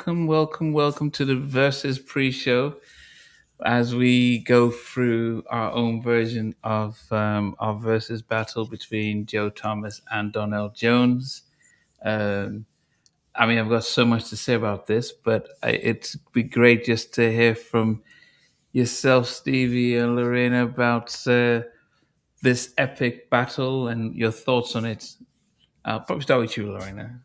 Welcome to the Versus pre-show as we go through our own version of our versus battle between Joe Thomas and Donell Jones. Um, I've got so much to say about this, but it'd be great just to hear from yourself, Stevie and Lorena, about this epic battle and your thoughts on it. I'll probably start with you, Lorena.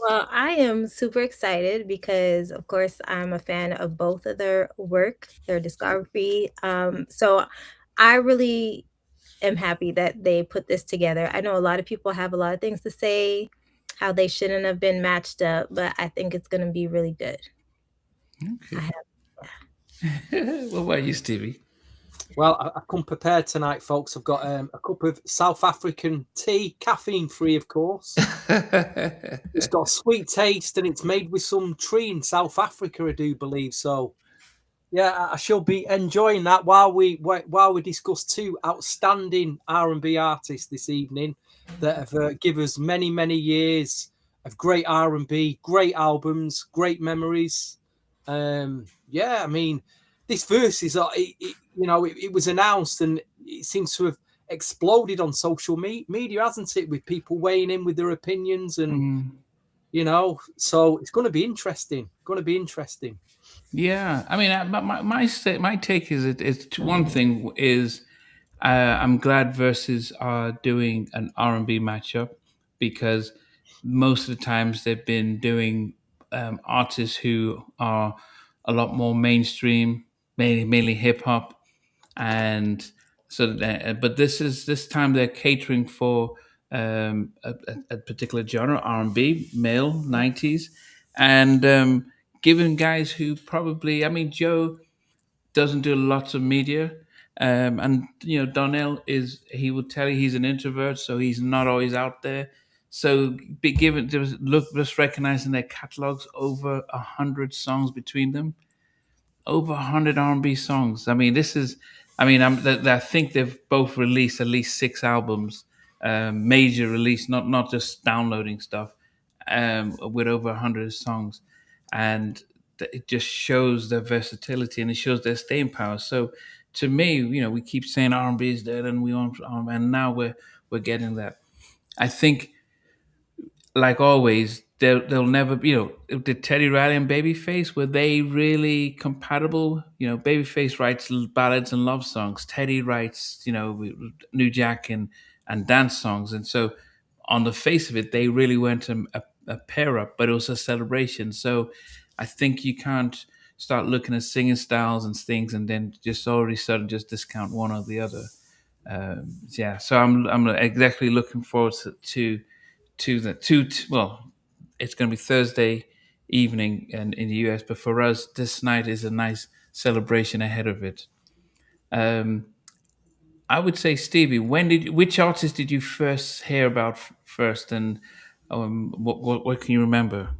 Well, I am super excited because, of course, I'm a fan of both of their work, their discography. So I really am happy that they put this together. I know a lot of people have a lot of things to say, how they shouldn't have been matched up, but I think it's going to be really good. I Okay. have, What about you, Stevie? Well, I've come prepared tonight, folks. I've got a cup of South African tea, caffeine-free, of course. It's got a sweet taste, and it's made with some tree in South Africa, I do believe. So, yeah, I shall be enjoying that while we discuss two outstanding R&B artists this evening that have given us many years of great R&B, great albums, great memories. Yeah, I mean, this verse is it was announced and it seems to have exploded on social media, hasn't it? With people weighing in with their opinions and Mm. so it's going to be interesting. Going to be interesting. Yeah, my take is it's one thing is I'm glad Versus are doing an R&B matchup because most of the times they've been doing artists who are a lot more mainstream, mainly hip hop, and but this time they're catering for a particular genre, R&B, male 90s, and giving guys who probably, Joe doesn't do lots of media. And Donnell he would tell you he's an introvert, so he's not always out there. So be given just recognizing their catalogs, over 100 songs between them, over 100 R&B songs. I think they've both released at least 6 albums, major release, not just downloading stuff, with over 100 songs, and it just shows their versatility and it shows their staying power. So to me, we keep saying R&B is dead, and we want R&B, and now we're getting that. I think, like always, they'll never, did Teddy Riley and Babyface, were they really compatible? Babyface writes ballads and love songs. Teddy writes, New Jack and dance songs. And so on the face of it, they really weren't a pair up, but it was a celebration. So I think you can't start looking at singing styles and things and then just already suddenly just discount one or the other. Yeah, so I'm exactly looking forward to the well, it's going to be Thursday evening and in the US, but for us this night is a nice celebration ahead of it. um I would say, Stevie, which artist did you first hear about first, and what can you remember?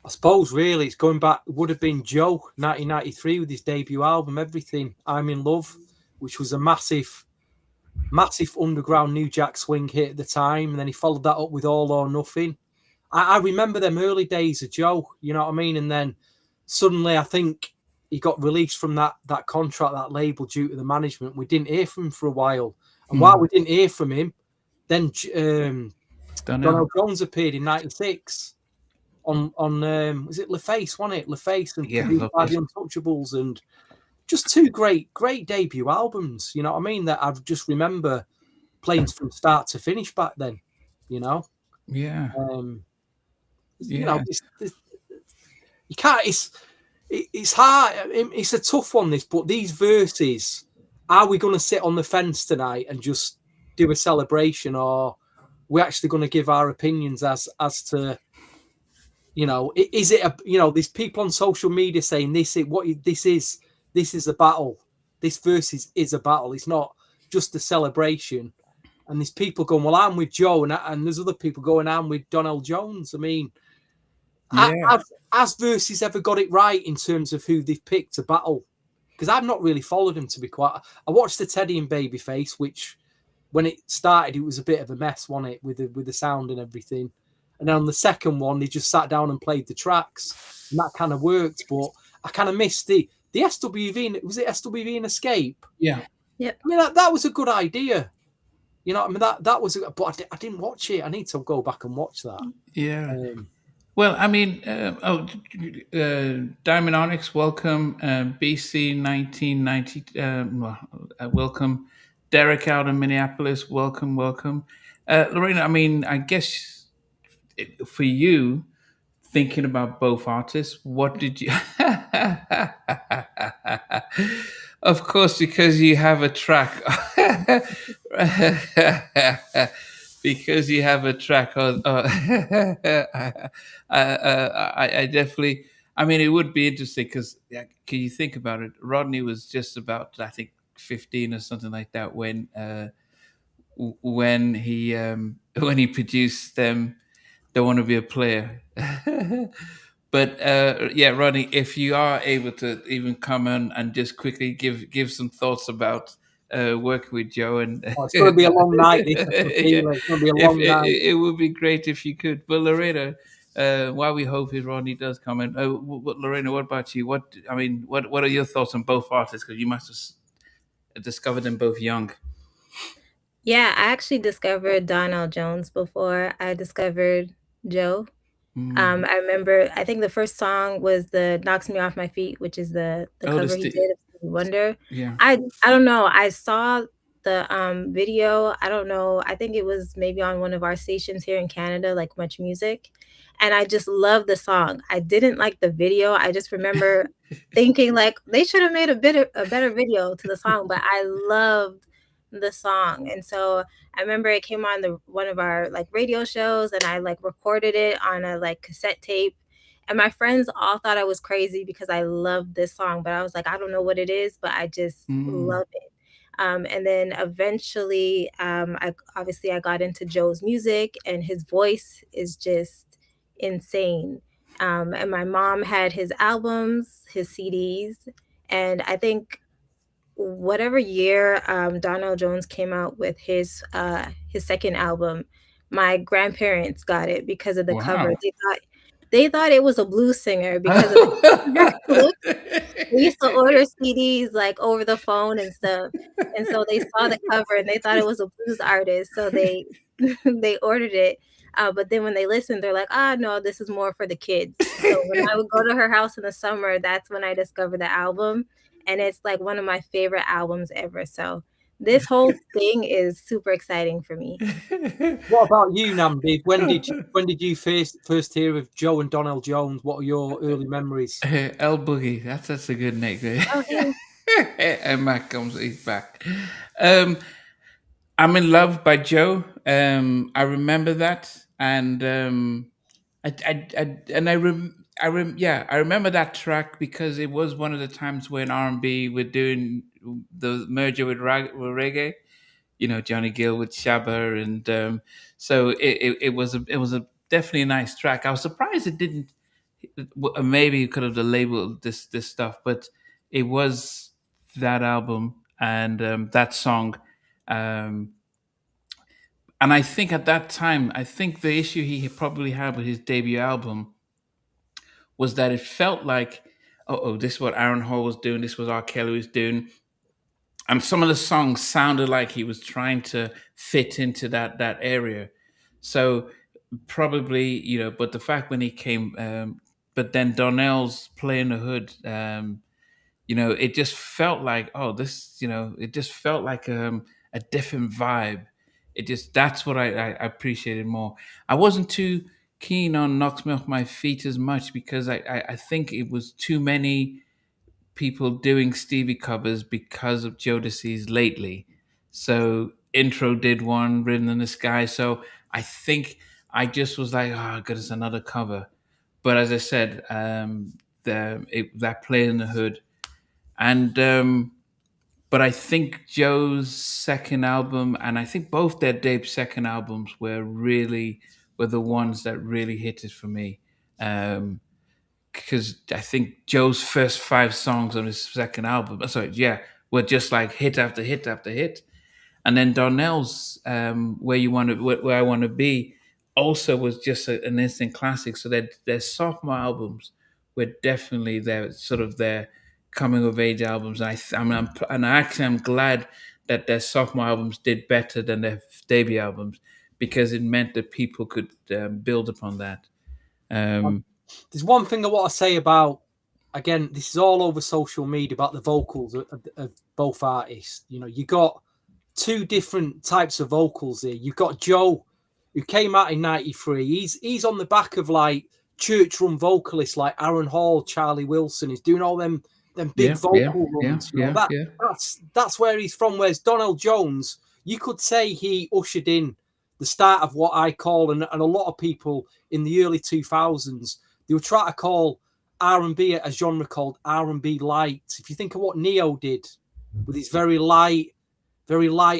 I suppose really it's going back. It would have been Joe 1993 with his debut album Everything I'm in Love, which was a massive underground New Jack Swing hit at the time, and then he followed that up with All or Nothing. I remember them early days of Joe, you know what I mean? And then suddenly I think he got released from that contract, that label, due to the management. We didn't hear from him for a while. And while we didn't hear from him, then Don't know. Donell Jones appeared in '96 on was it LaFace, wasn't it? LaFace and Yeah, produced love by this. the Untouchables, and just two great debut albums, you know what I mean? That I just remember playing from start to finish back then, you know. Yeah, Um, you know, yeah. you can't. It's hard. It's a tough one. This, but these verses, are we going to sit on the fence tonight and just do a celebration, or we're actually going to give our opinions as to, is it a, there's people on social media saying this is a battle. This versus is a battle. It's not just a celebration. And there's people going, well, I'm with Joe, and there's other people going, I'm with Donell Jones. I mean, Yeah. has Versus ever got it right in terms of who they've picked to battle? Because I've not really followed him, to be quite. I watched the Teddy and Babyface, which when it started, it was a bit of a mess, wasn't it, with the sound and everything. And then on the second one, they just sat down and played the tracks, and that kind of worked. But I kind of missed the SWV. Was it SWV and Escape? Yeah. Yep. I mean, that was a good idea. You know, I mean that was, but I didn't watch it. I need to go back and watch that. Yeah. Well, I mean, Diamond Onyx, welcome. BC 1990, welcome. Derek out in Minneapolis, welcome, welcome. Lorena, I mean, I guess for you, thinking about both artists, what did you? Of course, because you have a track. Because you have a track. I definitely. I mean, it would be interesting because can you think about it? Rodney was just about, I think, 15 or something like that when he when he produced Don't Want to Be a Player. But yeah, Rodney, if you are able to even come on and just quickly give some thoughts about working with Joe, and Oh, it's going to be a long night. This, I can yeah, feel it. It's going to be a if long night. it would be great if you could. But Lorena, while we hope is Rodney does come in, Lorena, what about you? What are your thoughts on both artists? Because you must have discovered them both young. Yeah, I actually discovered Donell Jones before I discovered Joe. I remember, I think the first song was the "Knocks Me Off My Feet," which is the Oh, cover he did of Stevie Wonder. yeah. I don't know, I saw the, video, I don't know, I think it was maybe on one of our stations here in Canada, like Much Music, and I just loved the song. I didn't like the video, I just remember thinking, like, they should have made a better video to the song, but I loved the song, and so I remember it came on the one of our like radio shows, and I like recorded it on a like cassette tape. And my friends all thought I was crazy because I loved this song, but I was like, I don't know what it is, but I just Mm. love it. And then eventually, I got into Joe's music, and his voice is just insane. And my mom had his albums, his CDs, and I think whatever year Donell Jones came out with his second album, my grandparents got it because of the cover. Wow. They thought it was a blues singer because of the look. We used to order CDs like over the phone and stuff, and so they saw the cover and they thought it was a blues artist, so they they ordered it. But then when they listened, they're like, "Ah, no, this is more for the kids." So when I would go to her house in the summer, that's when I discovered the album, and it's like one of my favorite albums ever. So this whole thing is super exciting for me. What about you, Nambi? When did you first hear of Joe and Donell Jones? What are your early memories? El Boogie, that's a good nickname. Oh, hey. And Mac comes, he's back. Um, I'm in Love by Joe. I remember that, and I remember that track because it was one of the times when R&B were doing the merger with with reggae. You know, Johnny Gill with Shabba, and so it was a definitely a nice track. I was surprised it didn't. Maybe you could have labeled this stuff, but it was that album and that song. Um, and I think at that time, I think the issue he probably had with his debut album was that it felt like, oh, this is what Aaron Hall was doing, this was R. Kelly was doing, and some of the songs sounded like he was trying to fit into that area. So probably, but the fact when he came, but then Donnell's Play in the Hood, it just felt like, oh, this, it just felt like a different vibe. It just, that's what I appreciated more. I wasn't too keen on Knocks Me Off My Feet as much because I think it was too many people doing Stevie covers because of Jodeci's lately. So Intro did one, Rhythm in the Sky. So I think I just was like, oh, good, it's another cover. But as I said, that Play in the Hood, and but I think Joe's second album, and I think both their Dave's second albums were the ones that really hit it for me. Because I think Joe's first five songs on his second album, sorry, yeah, were just like hit after hit after hit, and then Donnell's "Where You Want to Where I Want to Be." also was just an instant classic. So their sophomore albums were definitely their sort of their coming of age albums. I'm glad that their sophomore albums did better than their debut albums, because it meant that people could build upon that. Um, There's one thing I want to say about, again, this is all over social media, about the vocals of both artists. You know, you got two different types of vocals here. You've got Joe, who came out in '93. He's on the back of like church run vocalists like Aaron Hall, Charlie Wilson. He's doing all them big yeah, yeah, vocal yeah, runs. You know, yeah, yeah, that's where he's from. Whereas Donell Jones, you could say he ushered in the start of what I call, and a lot of people in the early 2000s, they were trying to call R&B a genre called R&B light. If you think of what Neo did with his very light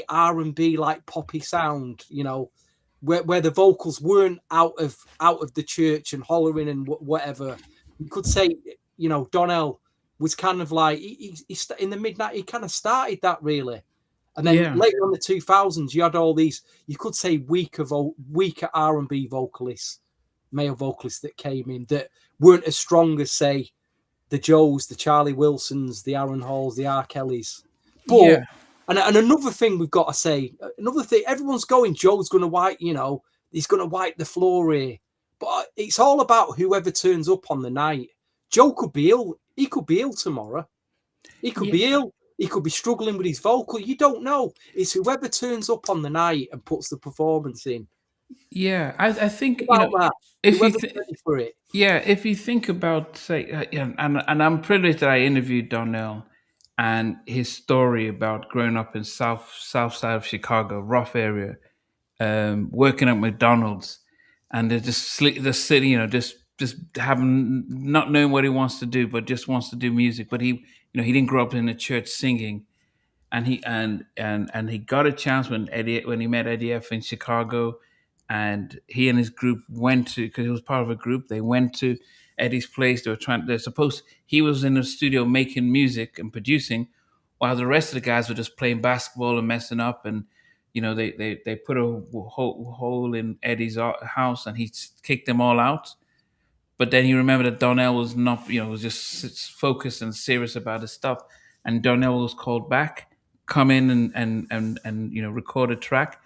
R&B, like poppy sound, you know, where the vocals weren't out of the church and hollering and whatever. You could say, you know, Donell was kind of like he in the midnight. He kind of started that really, and then yeah, later on the 2000s, you had all these. You could say weaker R&B vocalists, male vocalists that came in that weren't as strong as say the Joes, the Charlie Wilsons, the Aaron Halls, the R. Kellys, but. yeah. And another thing we've got to say, another thing, everyone's going, Joe's going to wipe, you know, he's going to wipe the floor here. But it's all about whoever turns up on the night. Joe could be ill. He could be ill tomorrow. He could Yeah. be ill. He could be struggling with his vocal. You don't know. It's whoever turns up on the night and puts the performance in. Yeah, I think About that. if you Whoever's ready for it. yeah, if you think about say yeah, and I'm privileged that I interviewed Donell and his story about growing up in south side of Chicago, rough area, working at McDonald's, and they're just sitting, just having not knowing what he wants to do, but just wants to do music. But he didn't grow up in a church singing, and he got a chance when he met Eddie F in Chicago, and he and his group went to, because he was part of a group. They went to Eddie's place. He was in the studio making music and producing, while the rest of the guys were just playing basketball and messing up. And they put a hole in Eddie's house, and he kicked them all out. But then he remembered that Donnell was not, was just focused and serious about his stuff. And Donnell was called back, come in and record a track.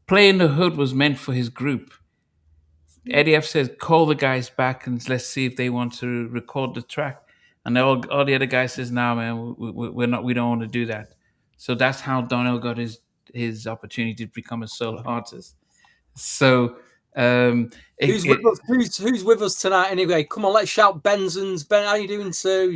Play in the Hood was meant for his group. Eddie F says, call the guys back and let's see if they want to record the track. And all the other guys says, no, man, we're not, we don't want to do that. So that's how Donnell got his opportunity to become a solo artist. So Who's with us? Who's with us tonight anyway? Come on, let's shout Benzons. Ben, how you doing, sir?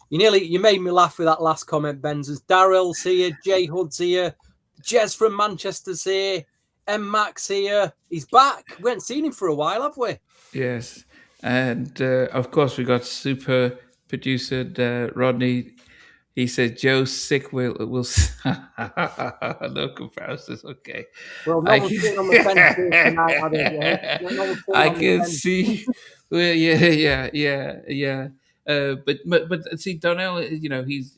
You made me laugh with that last comment, Benzons. Daryl's here, Jay Hood's here, Jez from Manchester's here, M Max here. He's back. We haven't seen him for a while, have we? yes. And of course we got super producer Rodney. He said, "Joe's sick. Will no comparisons." Okay, Well, no one's sitting on the fence here tonight, are they? No one's sitting I on the can fence. see. Well, yeah. But see, Donnell, he's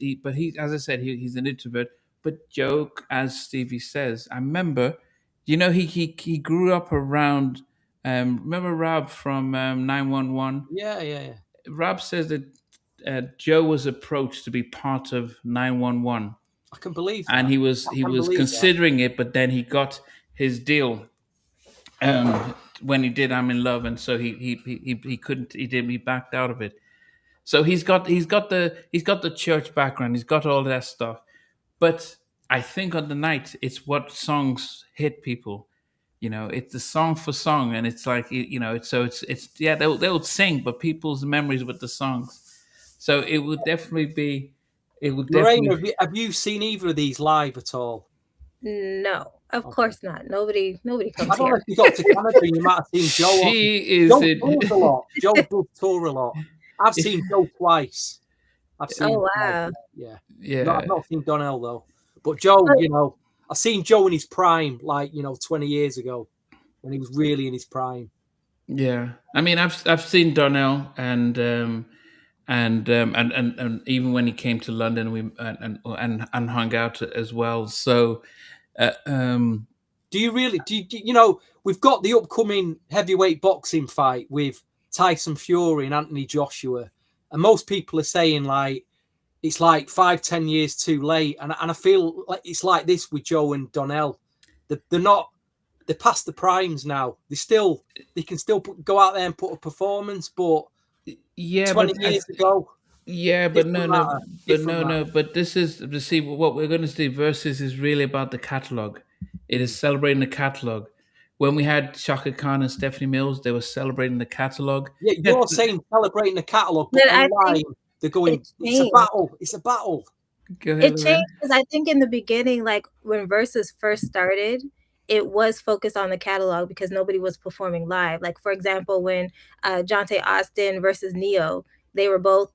as I said, he's an introvert. But Joe, as Stevie says, I remember, he grew up around. Remember Rob from 911? Yeah. Rob says that Joe was approached to be part of 911, I can believe that. and he was considering it, but then he got his deal when he did "I'm in Love," and so he couldn't he backed out of it. So he's got the church background, he's got all that stuff, but I think on the night it's what songs hit people. It's the song for song, and it's like it's yeah, they'll sing, but people's memories with the songs. So it would definitely be. It would Lorraine, definitely. have you seen either of these live at all? No, of course not. Nobody I comes don't know here. if you got to Canada, you might have seen Joe. She is Joe it. tours a lot. Joe does tour a lot. I've seen Joe twice. I've seen Oh wow. yeah. Yeah. No, I've not seen Donell though. But Joe, I've seen Joe in his prime, like 20 years ago, when he was really in his prime. Yeah. I mean, I've seen Donnell, and even when he came to London, we and hung out as well. So, uh, um, Do you really? You know? We've got the upcoming heavyweight boxing fight with Tyson Fury and Anthony Joshua, and most people are saying like it's like 5-10 years too late, and I feel like it's like this with Joe and Donell. They're not. They're past the primes now. They can still go out there and put a performance, but Yeah, 20 years ago, yeah, but no, different no, matter. but Different no, no. matter. But this is to see what we're going to see. Versus is really about the catalog. It is celebrating the catalog. When we had Shaka Khan and Stephanie Mills, they were celebrating the catalog. Yeah, That, you're saying celebrating the catalogue, but But I think online they're it going. It's a changed. battle. It's a battle. go ahead, It changed Lorraine. because I think in the beginning, like when Versus first started, it was focused on the catalog because nobody was performing live. Like for example, when Jonte Austin versus Neo, they were both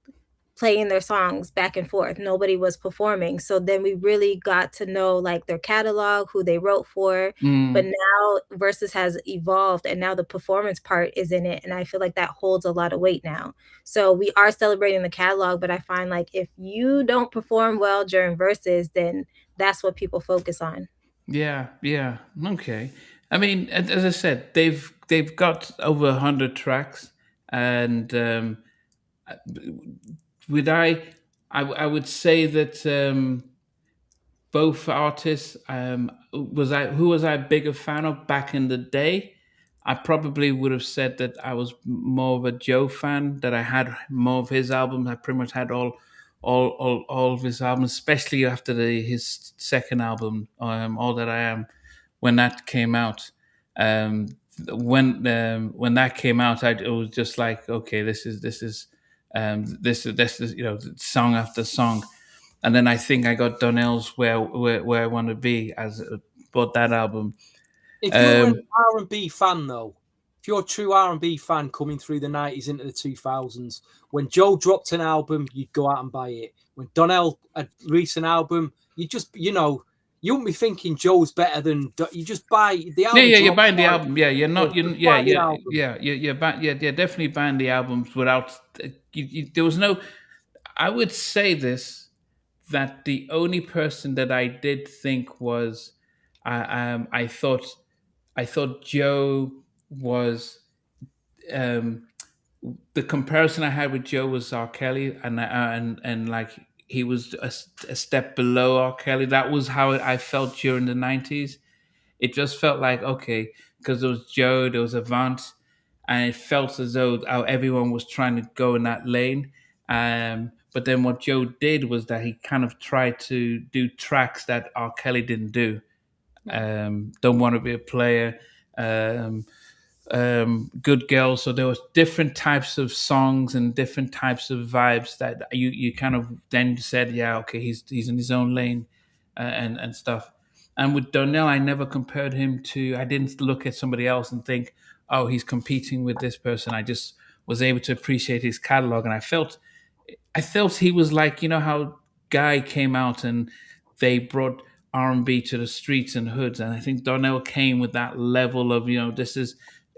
playing their songs back and forth. Nobody was performing. So then we really got to know like their catalog, who they wrote for. But Mm, now Versus has evolved and now the performance part is in it. And I feel like that holds a lot of weight now. So we are celebrating the catalog, but I find like if you don't perform well during Versus, then that's what people focus on. yeah, yeah. Okay. I mean, as I said, they've got over 100 tracks, and would I would say that both artists. Was I who was I a bigger fan of back in the day? I probably would have said that I was more of a Joe fan. That I had more of his albums. I pretty much had all of his albums, especially after his second album, All That I Am, when that came out. Um, when that came out, it was just like, okay, this is song after song. And then I think I got Donnell's where I Want to Be as bought that album. If you're an Um, R&B fan, though, if you're a true R&B fan coming through the 90s into the 2000s, when Joe dropped an album, you'd go out and buy it. When Donnell had released an album, you just, you wouldn't be thinking Joe's better than, you just buy the yeah, album yeah, you're dropped. buying the album. Yeah, you're not. Just Yeah, buy the yeah, album. yeah. You're definitely buying the albums without. There was no. I would say this that the only person that I did think was, I thought Joe was. Um, the comparison I had with Joe was R. Kelly, and like he was a step below R. Kelly. That was how I felt during the '90s. It just felt like okay, because there was Joe, there was Avant, and it felt as though how everyone was trying to go in that lane. But then what Joe did was that he kind of tried to do tracks that R. Kelly didn't do. Don't Want to Be a Player, um, Good Girl. So there was different types of songs and different types of vibes that you kind of then said, yeah, okay, he's in his own lane, and stuff. And with Donnell, I never compared him to. I didn't look at somebody else and think, oh, he's competing with this person. I just was able to appreciate his catalog, and I felt he was like, how Guy came out and they brought R&B to the streets and hoods, and I think Donnell came with that level of, this is,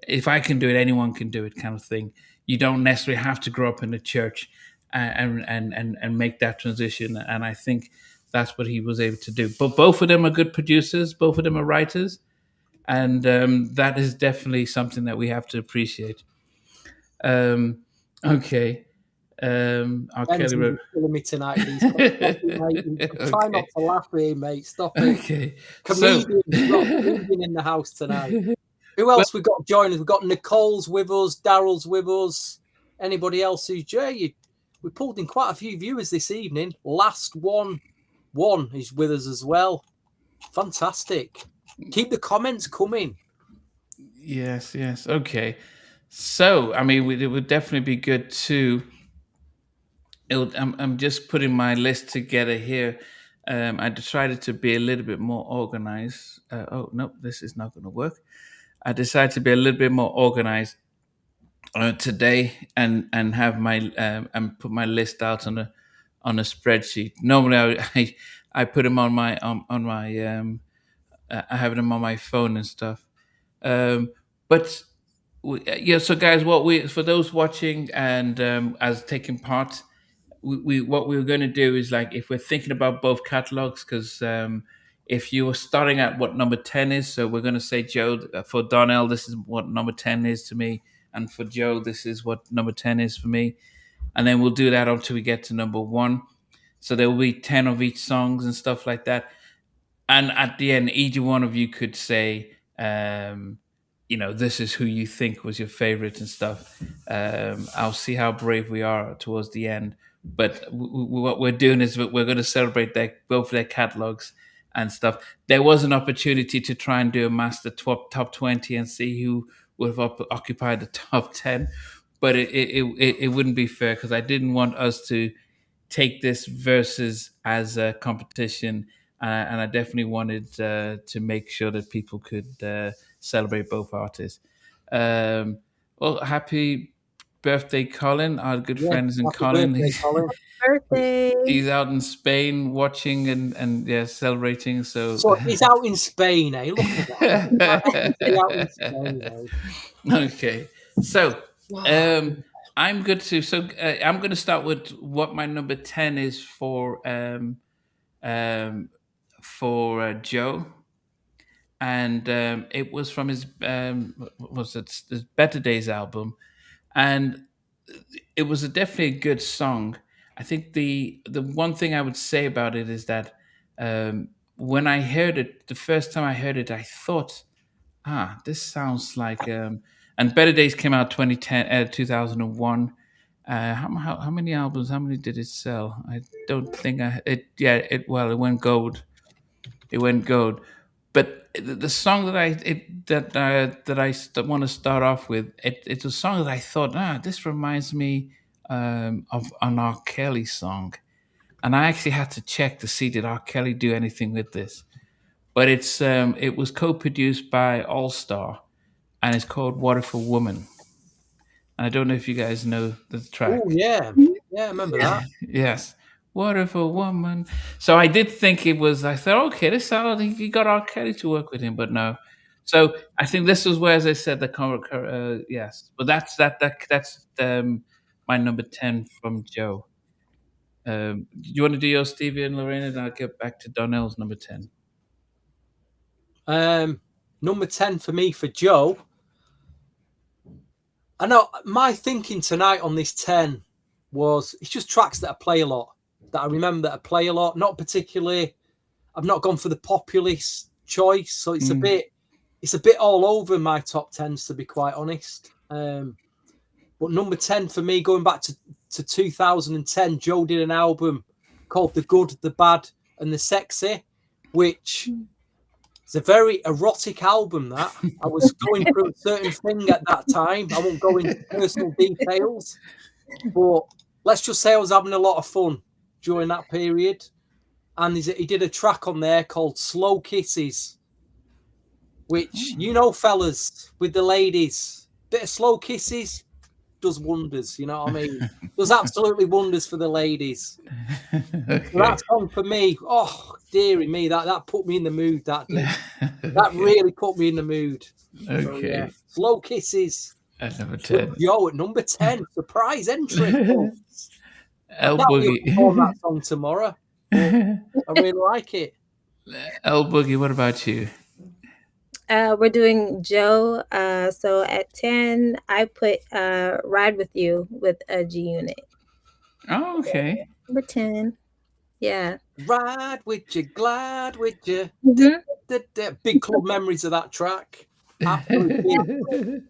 if I can do it, anyone can do it, kind of thing. You don't necessarily have to grow up in the church and make that transition, and I think that's what he was able to do. But both of them are good producers, both of them are writers, and that is definitely something that we have to appreciate. Okay. R. Ben's Kelly going to wrote. be killing me tonight with these questions. Stop it, mate. Try not Okay. to laugh here, mate. Stop it. Okay. So, Comedian. We've got a comedian in the house tonight. Who well, else we got joining us? We've got Nicole's with us, Daryl's with us. Anybody else we pulled in quite a few viewers this evening. Last one is with us as well. Fantastic. Keep the comments coming. yes, yes. Okay. So, I mean, it would definitely be good to. I'm just putting my list together here. I decided to be a little bit more organized. Oh, no, this is not going to work. I decided to be a little bit more organized today and have my and put my list out on a spreadsheet. Normally, I put them on my I have them on my phone and stuff. But yeah, so guys, what we for those watching and as taking part, we what we're going to do is like if we're thinking about both catalogs because if you were starting at what number 10 is, so we're going to say, Joe, for Donnell, this is what number 10 is to me. And for Joe, this is what number 10 is for me. And then we'll do that until we get to number one. So there will be 10 of each songs and stuff like that. And at the end, each one of you could say, this is who you think was your favorite and stuff. I'll see how brave we are towards the end. But what we're doing is we're going to celebrate both their catalogs and stuff. There was an opportunity to try and do a master top 20 and see who would have occupied the top 10, but it wouldn't be fair because I didn't want us to take this versus as a competition, and I definitely wanted to make sure that people could celebrate both artists. Well, happy birthday, Colin! Our good Yeah, friends in happy Colin. birthday, Colin. Birthday. He's out in Spain watching and yeah, celebrating. So, So he's out in Spain, eh? Look at that. He's out in Spain, eh? Okay, so Wow. I'm good too. So I'm going to start with what my number 10 is um, for Joe, and it was from his what was it, his Better Days album, and it was definitely a good song. I think the one thing I would say about it is that when I heard it the first time I heard it, I thought, this sounds like and Better Days came out 2010 2001. How many albums? How many did it sell? I don't think it. Yeah, it went gold. It went gold. But the song that I want to start off with, it's a song that I thought, this reminds me of an R. Kelly song, and I actually had to check to see did R. Kelly do anything with this. But it was co-produced by All Star, and it's called "Waterful Woman." And I don't know if you guys know the Oh, track. yeah. Yeah, I remember that. Yes. Wonderful woman. So I did think it was. I thought, okay, this sounds. He got R. Kelly to work with him, but no. So I think this was where, as I said, yes. But that's my number 10 from Joe. Do you want to do your Stevie and Lorena, and I'll get back to Donnell's number 10. Number 10 for me, for Joe. I know my thinking tonight on this 10 was it's just tracks that I play a lot, that I remember that I play a lot. Not particularly, I've not gone for the populist choice, so it's a bit all over my top 10s, to be quite honest. But number 10 for me, going back to 2010, Joe did an album called The Good, The Bad and The Sexy, which is a very erotic album. That I was going through a certain thing at that time. I won't go into personal details, but let's just say I was having a lot of fun during that period. And he did a track on there called Slow Kisses, which, fellas, with the ladies, bit of slow kisses does wonders, you know what I mean? Does absolutely wonders for the ladies. Okay. So that song for me, oh dearie me, that put me in the mood. That did. That really put me in the mood. Okay. So, yeah. Slow Kisses. At number 10. Yo, at number 10, surprise entry. El I can't Boogie. perform that song tomorrow. I really like it. El Boogie, what about you? We're doing Joe. So at 10, I put Ride With You with a G Unit. Oh, okay. Number 10. Yeah. Ride with you, glad with you. Mhm. Big club memories of that track. Absolutely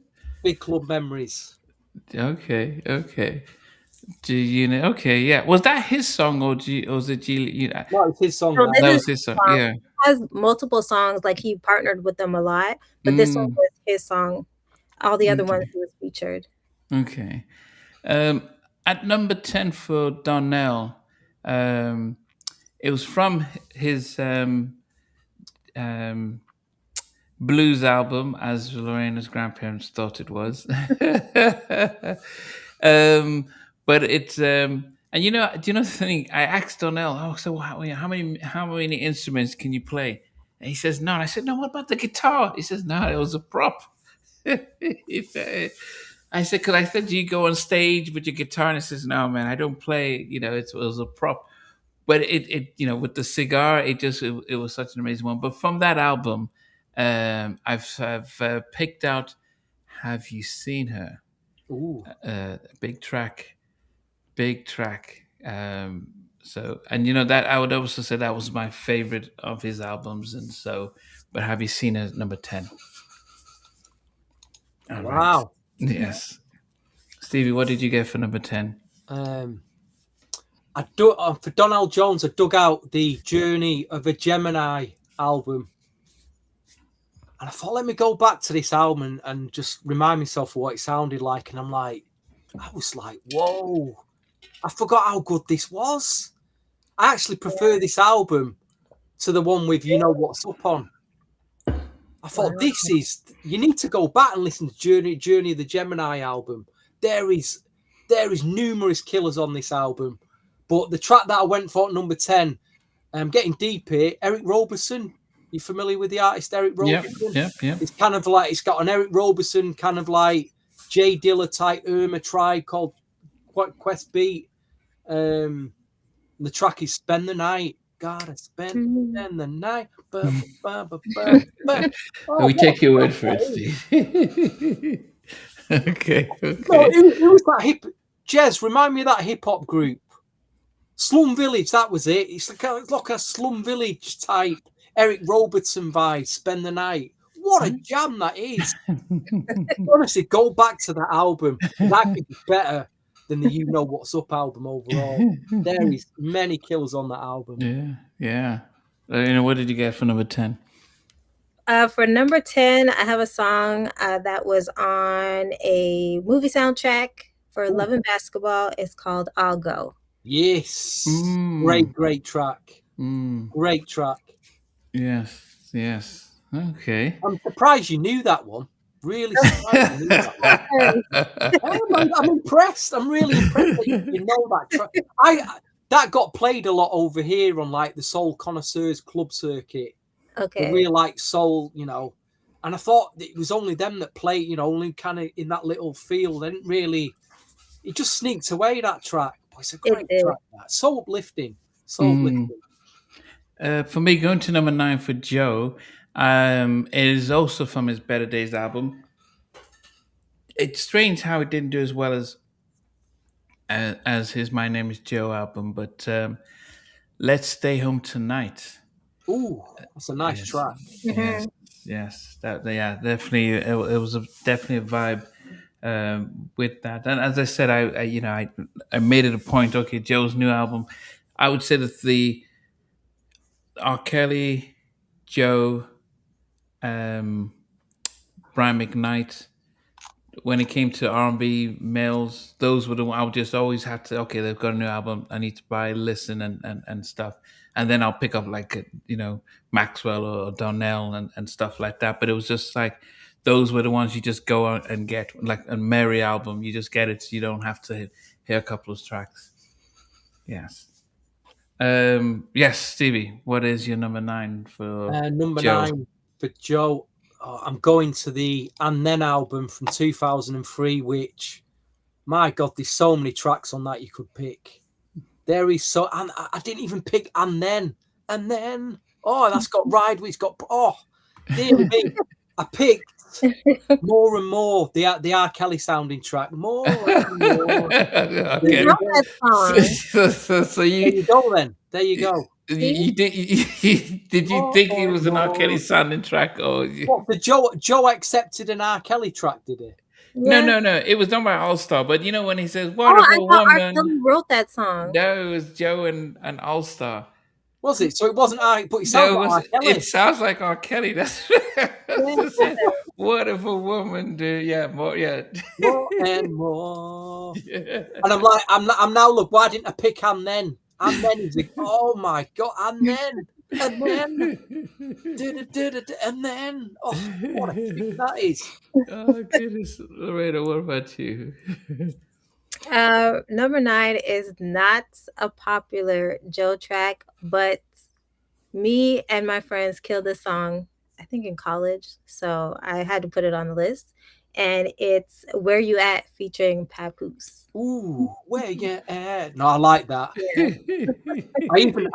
big club memories. Okay. G Unit. Okay, yeah. Was that his song or was it G Unit? No, it's his song. So That this was is his song. song. Yeah. He has multiple songs, like he partnered with them a lot, but this one was his song. All the other ones he was featured. Okay. At number 10 for Donell, it was from his blues album, as Lorena's grandparents thought it was. But it's and do you know the thing? I asked Donnell, so how many instruments can you play? And he says none. I said, no, what about the guitar? He says, no, it was a prop. I said, because I said, do you go on stage with your guitar? And he says, no, man, I don't play. It was a prop. but it with the cigar, it was such an amazing one. But from that album, I've picked out "Have You Seen Her," Ooh, big track, big track. So, and that I would also say that was my favorite of his albums, and so. But "Have You Seen Her" number 10. All right. wow. Yes, Stevie, what did you get for number 10? For Donell Jones, I dug out the Journey of a Gemini album. And I thought, let me go back to this album and just remind myself of what it sounded like. And I was like, whoa, I forgot how good this was. I actually prefer this album to the one with You Know What's Up on. I thought, Wow. you need to go back and listen to Journey of the Gemini album. There is numerous killers on this album. But the track that I went for at number 10, getting deep here, Eric Roberson. You familiar with the artist Eric Roberson? Yep. It's kind of like, it's got an Eric Roberson kind of like Jay Dilla type Irma Tribe called Quest Beat. The track is Spend the Night. Gotta spend the night. We take your word for it, Steve. Okay. No, it was that hip. Jez, remind me of that hip hop group. Slum Village, that was it. It's like a Slum Village type Eric Robertson vibe, Spend the Night. What a jam that is. Honestly, go back to that album. That could be better than the You Know What's Up album overall. There is many kills on that album. Yeah. What did you get for number 10? For number 10, I have a song that was on a movie soundtrack for Love and Basketball. It's called I'll Go. Yes. Great track. Great track. Yes. Okay. I'm surprised you knew that one. Really surprised you knew that one. I'm impressed. I'm really impressed that you know that track. That got played a lot over here on like the Soul Connoisseurs Club circuit. Okay. The real like soul, and I thought it was only them that play, only kind of in that little field. They didn't really. It just sneaked away that track. But it's a great track. That. So uplifting. So uplifting. For me, going to number 9 for Joe, it is also from his Better Days album. It's strange how it didn't do as well as his My Name Is Joe album, but Let's Stay Home Tonight. Ooh, that's a nice track. Yes. Definitely. It was definitely a vibe with that. And as I said, I made it a point. Okay, Joe's new album. I would say that the R. Kelly, Joe, Brian McKnight. When it came to R&B males, those were the I would just always have to. Okay, they've got a new album. I need to buy, listen, and stuff, and then I'll pick up like Maxwell or Donell and stuff like that. But it was just like those were the ones you just go out and get, like a Mary album. You just get it, so you don't have to hear a couple of tracks. Yes. Yes, Stevie, what is your number 9 for number Joe? 9 for Joe? I'm going to the And Then album from 2003, which, my God, there's so many tracks on that you could pick. There is so, and I didn't even pick And Then. Oh, that's got Ride, it's got, dear me. I picked More and More, the R. Kelly sounding track. More and More. Okay. So there you go then. There you go. You did you think it was an R. Kelly sounding track or what, the Joe accepted an R. Kelly track, did he? No. It was done by All Star, but when he says "What if a woman," R. Kelly wrote that song. No, it was Joe and All Star. Was it? So it wasn't R. But it sounds like R. Kelly. It sounds like R. Kelly. That's what if a woman do? Yeah, more. Yeah, more and more. Yeah. And I'm like, I'm now. Look, why didn't I pick And Then? And then is like, oh my God, and then, and then, oh, what a thing that is. Oh goodness, Lorena, what about you? Number 9 is not a popular Joe track, but me and my friends killed this song, I think in college, so I had to put it on the list. and it's Where You At featuring Papoose. Ooh, where you at? No, I like that. Yeah.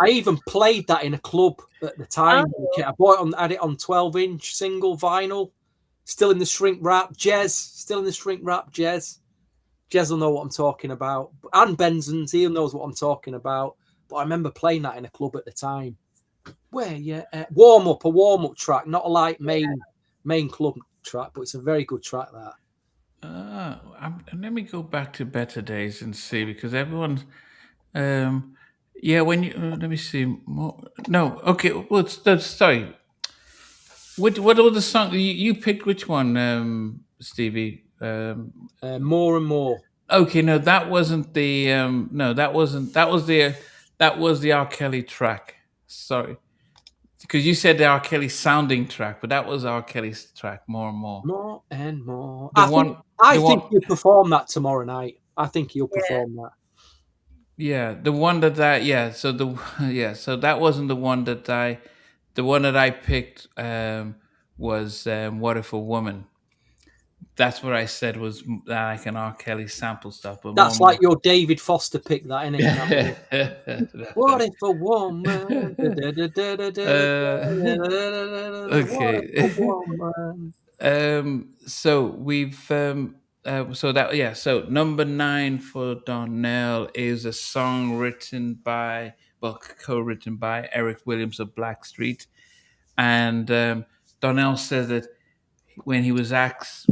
I even played that in a club at the time. Oh, I bought it had it on 12-inch single vinyl, still in the shrink wrap. Jez, still in the shrink wrap. Jez will know what I'm talking about, and Benson's, he knows what I'm talking about. But I remember playing that in a club at the time. Where you at? A warm up track, not a like main club track, but it's a very good track. That Let me go back to better days and see because everyone's. Yeah, when you let me see. No, okay. Well, sorry. What was the song you picked? Which one, Stevie? more and more. Okay, no, that wasn't the. No, that wasn't. That was the R. Kelly track. Sorry, because you said the R. Kelly sounding track, but that was R. Kelly's track. More and more. More and more. The I one. think he'll perform that tomorrow night. I think he'll perform that. Yeah, the one that I yeah. So the yeah. So that wasn't the one that I. The one that I picked was "What If a Woman." That's what I said was like an R. Kelly sample stuff, but That's more. like your David Foster pick, that isn't it? What if a woman? What if a Okay. woman? So we've so that yeah. So number 9 for Donnell is a song written by co-written by Eric Williams of Blackstreet, and Donnell says that when he was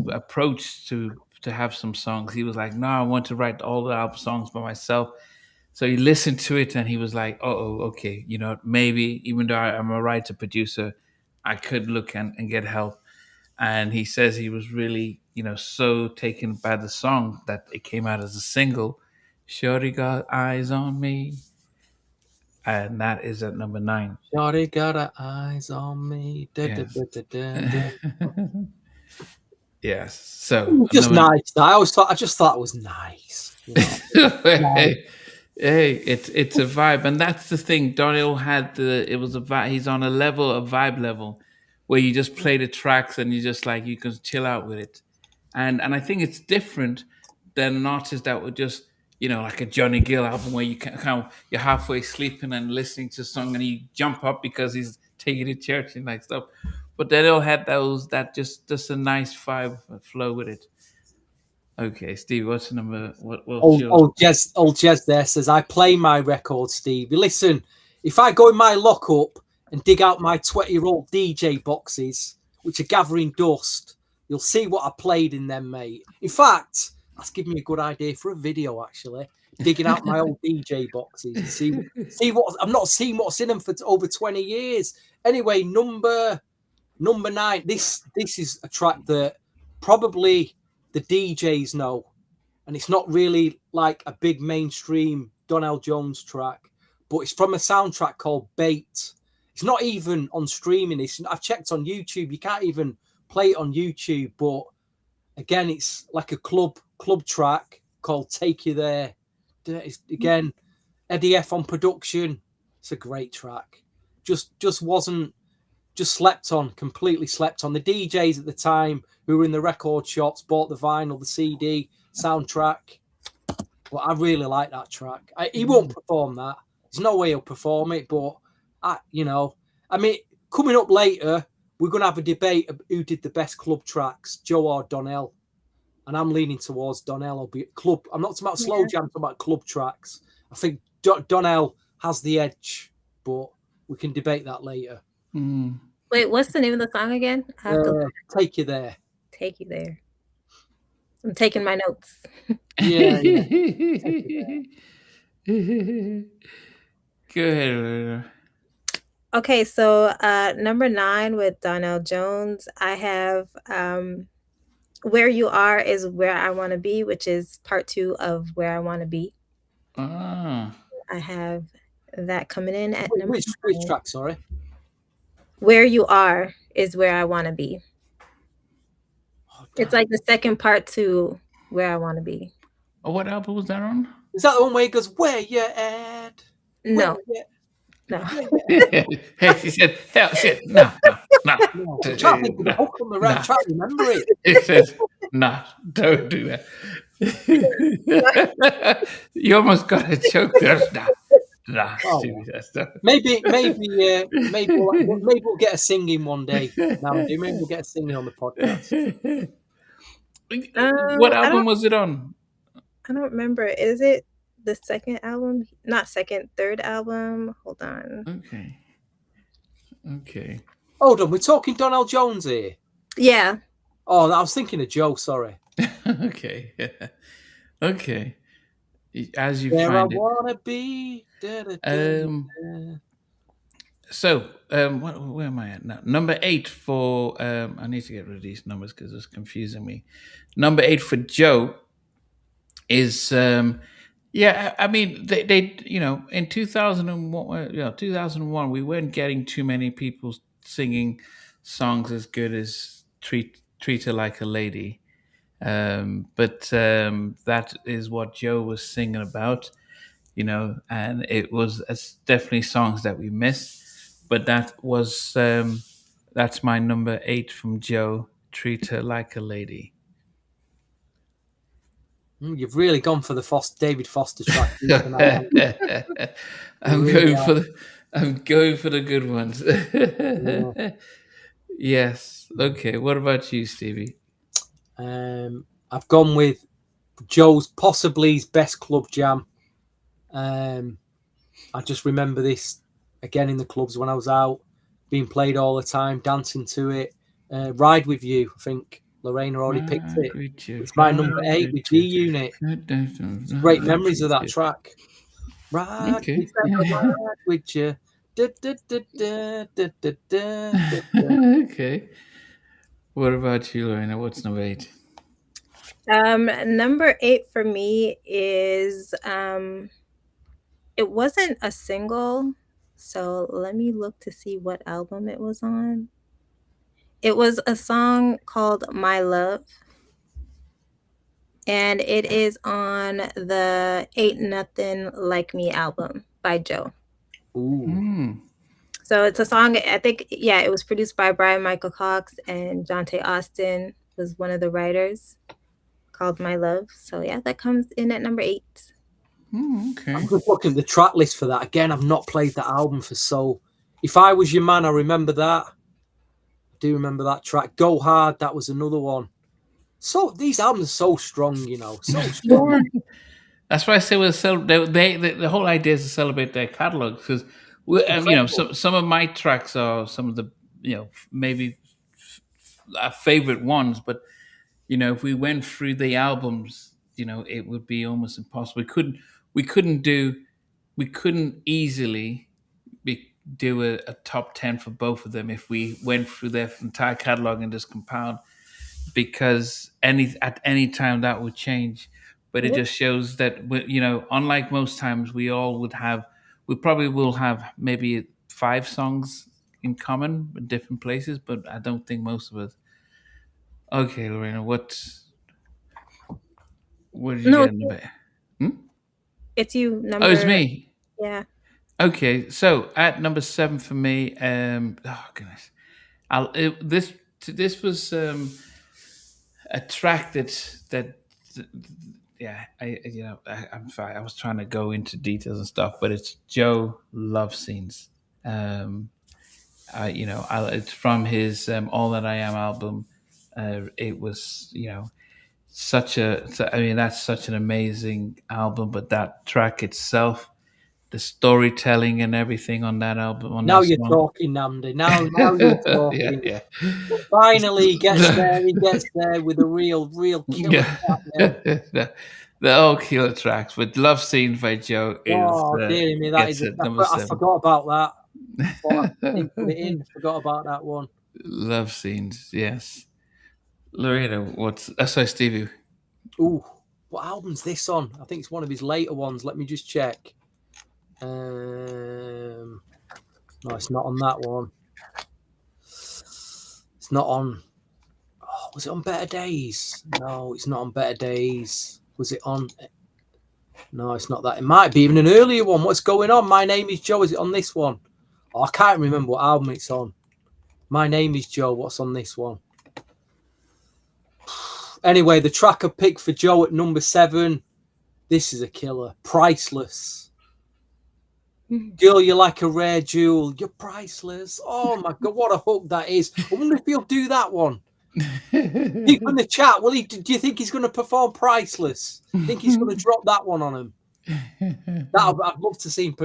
approached to have some songs, he was like, "No, I want to write all the album songs by myself." So he listened to it and he was like, "Oh, okay, maybe even though I'm a writer producer, I could look and get help." And he says he was really, so taken by the song that it came out as a single. Shorty got eyes on me, and that is at number 9. Shorty got her eyes on me. Yes. Yes. So Just nice. I just thought it was nice. hey, it's a vibe, and that's the thing. Donell it was a vibe. He's on a vibe level, where you just play the tracks and you just like you can chill out with it, and I think it's different than an artist that would just like a Johnny Gill album where you kind of you're halfway sleeping and listening to a song and you jump up because he's taking you to church and like stuff. But Donell had that just a nice vibe flow with it. Okay, Steve, what's the number? Old Jez there says, I play my record, Steve. Listen, if I go in my lockup and dig out my 20-year-old DJ boxes, which are gathering dust, you'll see what I played in them, mate. In fact, that's given me a good idea for a video, actually. Digging out my old DJ boxes and see what I've not seen what's in them for over 20 years. Anyway, number 9. This is a track that probably the DJs know, and it's not really like a big mainstream Donell Jones track, but it's from a soundtrack called Bait. It's not even on streaming. I've checked on YouTube. You can't even play it on YouTube, but again, it's like a club track called Take You There. Again, Eddie F on production. It's a great track. Just slept on, completely slept on. The DJs at the time who were in the record shops bought the vinyl, the CD, soundtrack. Well, I really like that track. He won't perform that. There's no way he'll perform it, but coming up later, we're going to have a debate of who did the best club tracks, Joe or Donell. And I'm leaning towards Donell. Club. I'm not talking about slow jam, I'm talking about club tracks. I think Donell has the edge, but we can debate that later. Wait, what's the name of the song again? I have to Take You There. Take You There. I'm taking my notes. Yeah. Go ahead. Okay, so number 9 with Donell Jones, I have Where You Are is Where I Want to Be, which is part 2 of Where I Want to Be. I have that coming in at number 9. Which track, sorry? Where You Are is Where I Want to Be. It's like the second part to Where I Want to Be. Oh, what album was that on? Is that the one where he goes, Where you at? No. No. Hey, she said, hell, shit, no. I'm trying to think of the hook on the round, trying to remember it. It says, Nah, don't do that. You almost got a joke there. Nah, Oh, Stevie, that's not. maybe we'll get a singing one day. Now and then, maybe we'll get a singing on the podcast. What I album don't was it on? I don't remember. Is it the second album? Not second, third album. Hold on. Okay. Okay. Hold on, we're talking Donell Jones here. Yeah. Oh, I was thinking of Joe. Sorry. Okay. Okay. As you Where I find it. wanna be. So, where am I at now? Number 8 for I need to get rid of these numbers because it's confusing me. Number 8 for Joe is yeah. I mean, they in 2001, 2001, we weren't getting too many people singing songs as good as Treat Her Like a Lady. But that is what Joe was singing about, and it was it's definitely songs that we missed. But that's my number 8 from Joe. Treat Her Like a Lady. You've really gone for the David Foster track. I'm Really going for the good ones. Yeah. Yes. Okay. What about you, Stevie? I've gone with Joe's possibly his best club jam. I just remember this again in the clubs when I was out, being played all the time, dancing to it. Ride With You, I think Lorena already picked it. It's my number 8 with G Unit. Great memories of that track. Ride with you. Okay. What about you, Lorena? What's number 8? Number 8 for me is it wasn't a single, so let me look to see what album it was on. It was a song called My Love, and it is on the Ain't Nothing Like Me album by Joe. Ooh. So it's a song, I think, yeah, it was produced by Brian Michael Cox, and Jonte Austin was one of the writers, called My Love. So yeah, that comes in at number 8. Okay. I'm just looking at the track list for that. Again, I've not played that album for so. If I Was Your Man, I remember that. I do remember that track. Go Hard, that was another one. So these albums are so strong, so strong. That's why I say the whole idea is to celebrate their catalog because some of my tracks are some of the maybe our favorite ones, but if we went through the albums, it would be almost impossible. We couldn't easily do a top 10 for both of them if we went through their entire catalog and just compiled, because at any time that would change. But it just shows that unlike most times, we probably will have maybe 5 songs in common in different places, but I don't think most of us. Okay, Lorena, what did you No, get in the bed? it's you. Oh, it's me. Yeah. Okay, so at number 7 for me, oh goodness, this was a track that yeah, I'm sorry, I was trying to go into details and stuff, but it's Joe Love Scenes. It's from his All That I Am album. It was that's such an amazing album, but that track itself, the storytelling and everything on that album. Now you're talking, Namdi. Now you're talking. Yeah. Finally, he gets there with a real killer track. The all killer tracks with Love Scene by Joe is. Oh, dear me, that is. I forgot about that. I put it in. Forgot about that one. Love Scenes, yes. Lorena, sorry, Stevie. Ooh, what album's this on? I think it's one of his later ones. Let me just check. No, it's not on that one. It's not on. Oh, was it on Better Days? No, it's not on Better Days. Was it on? No, it's not that. It might be even an earlier one. What's going on? My Name Is Joe. Is it on this one? Oh, I can't remember what album it's on. My Name Is Joe. What's on this one? Anyway, the track I picked for Joe at number 7. This is a killer. Priceless. Girl, you're like a rare jewel. You're priceless. Oh my God, what a hook that is. I wonder if he'll do that one. People in the chat, do you think he's going to perform Priceless? Think he's going to drop that one on him? I'd love to see him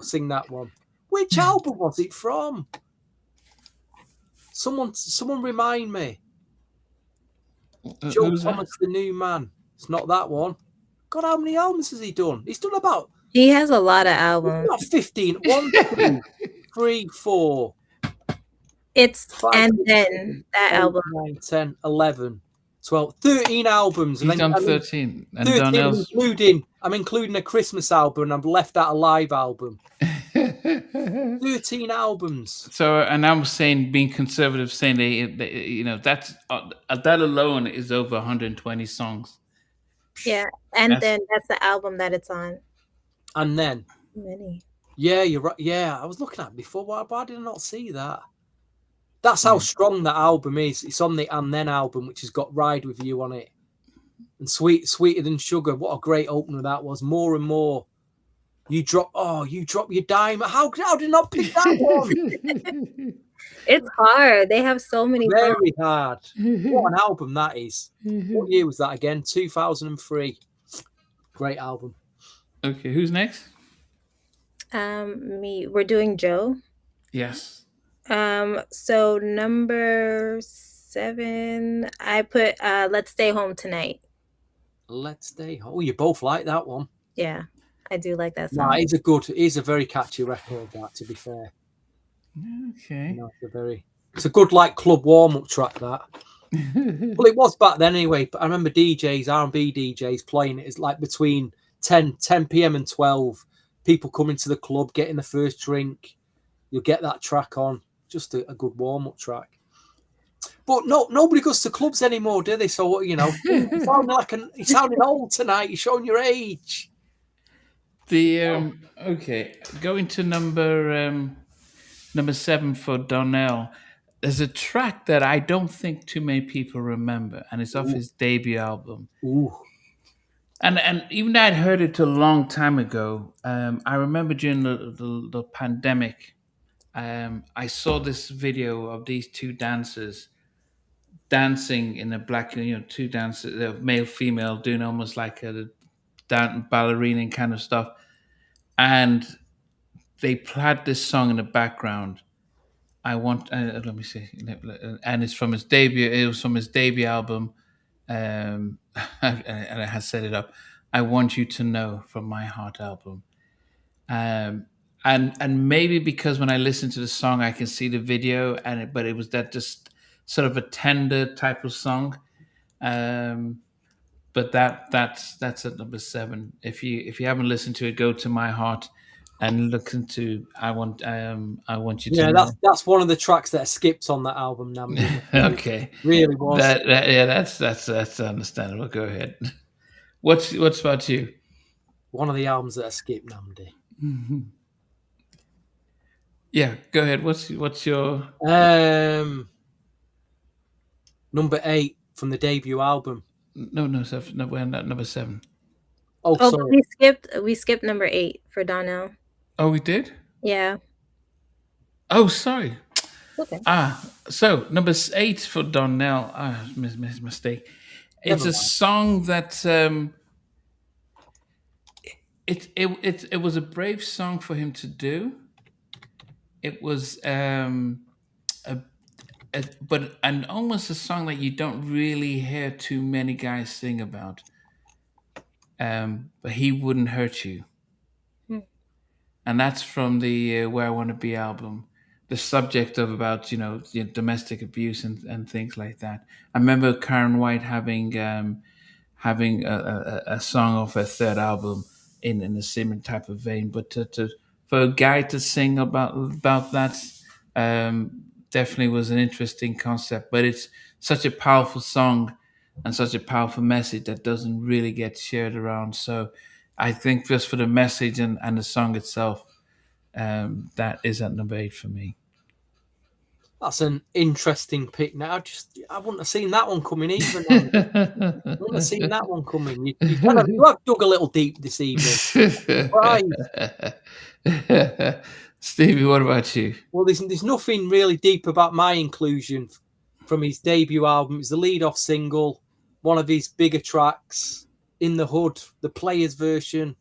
sing that one. Which album was it from? Someone remind me. Joe Thomas, the New Man. It's not that one. God, how many albums has he done? He's done about... He has a lot of albums. Not 15. 1, 2, 3, 4. It's 5, and 6, then that 8, album. 9, 10, 11, 12, 13 albums. He's done 13. And 13, I'm including a Christmas album, and I've left out a live album. 13 albums. So, and I'm saying, being conservative, saying that's that alone is over 120 songs. Yeah, and then that's the album that it's on. And then many. Yeah, you're right. Yeah, I was looking at it before. Why did I not see that? That's how strong that album is. It's on the And Then album, which has got Ride With You on it. And Sweeter Than Sugar. What a great opener that was. More and More. You drop your dime. How did I not pick that one? It's hard. They have so many. Very hard. What an album that is. What year was that again? 2003. Great album. Okay, who's next? Me. We're doing Joe. Yes. So number 7, I put Let's Stay Home Tonight. Let's Stay Home. Oh, you both like that one. Yeah, I do like that song. No, it's a very catchy record, that, to be fair. Okay. It's a good club warm-up track, that. Well, it was back then anyway, but I remember DJs, R&B DJs playing it. It's like between 10 p.m. and 12. People coming to the club, getting the first drink. You'll get that track on. Just a good warm-up track. But nobody goes to clubs anymore, do they? So, you're sounding old tonight. You're showing your age. Okay, going to number 7 for Donell. There's a track that I don't think too many people remember, and it's off his debut album. Ooh. And even though I'd heard it a long time ago, I remember during the pandemic, I saw this video of these two dancers dancing in a black, two dancers, male, female, doing almost like a ballerina kind of stuff. And they had this song in the background. Let me see. And it's from his debut. It was from his debut album. And I had set it up. I Want You to Know from My Heart album. And maybe because when I listen to the song, I can see the video, but it was that just sort of a tender type of song. But that's at number 7. If you haven't listened to it, go to My Heart and look into I want you to know. That's one of the tracks that are skipped on that album now. Okay, really was. That's understandable. Go ahead. What's about you? One of the albums that are skipped, Namdi. Mm-hmm. Yeah, go ahead. What's your number 8 from the debut album? No, we're not number 7. Oh, sorry. We skipped number 8 for Donell. Oh, we did? Yeah. Oh, sorry. Okay. So number 8 for Donell. Mistake. It's a song that it was a brave song for him to do. It was but almost a song that you don't really hear too many guys sing about. But He Wouldn't Hurt You. And that's from the Where I Want to Be album. The subject of about domestic abuse and things like that. I remember Karen White having a song off her third album in a similar type of vein. But for a guy to sing about that definitely was an interesting concept. But it's such a powerful song and such a powerful message that doesn't really get shared around. So I think just for the message and the song itself, that is at number 8 for me. That's an interesting pick. Now, I wouldn't have seen that one coming either. I wouldn't have seen that one coming. You have dug a little deep this evening. Right. Stevie, what about you? Well, there's nothing really deep about my inclusion from his debut album. It's the lead-off single, one of his bigger tracks, In the Hood, the Players version.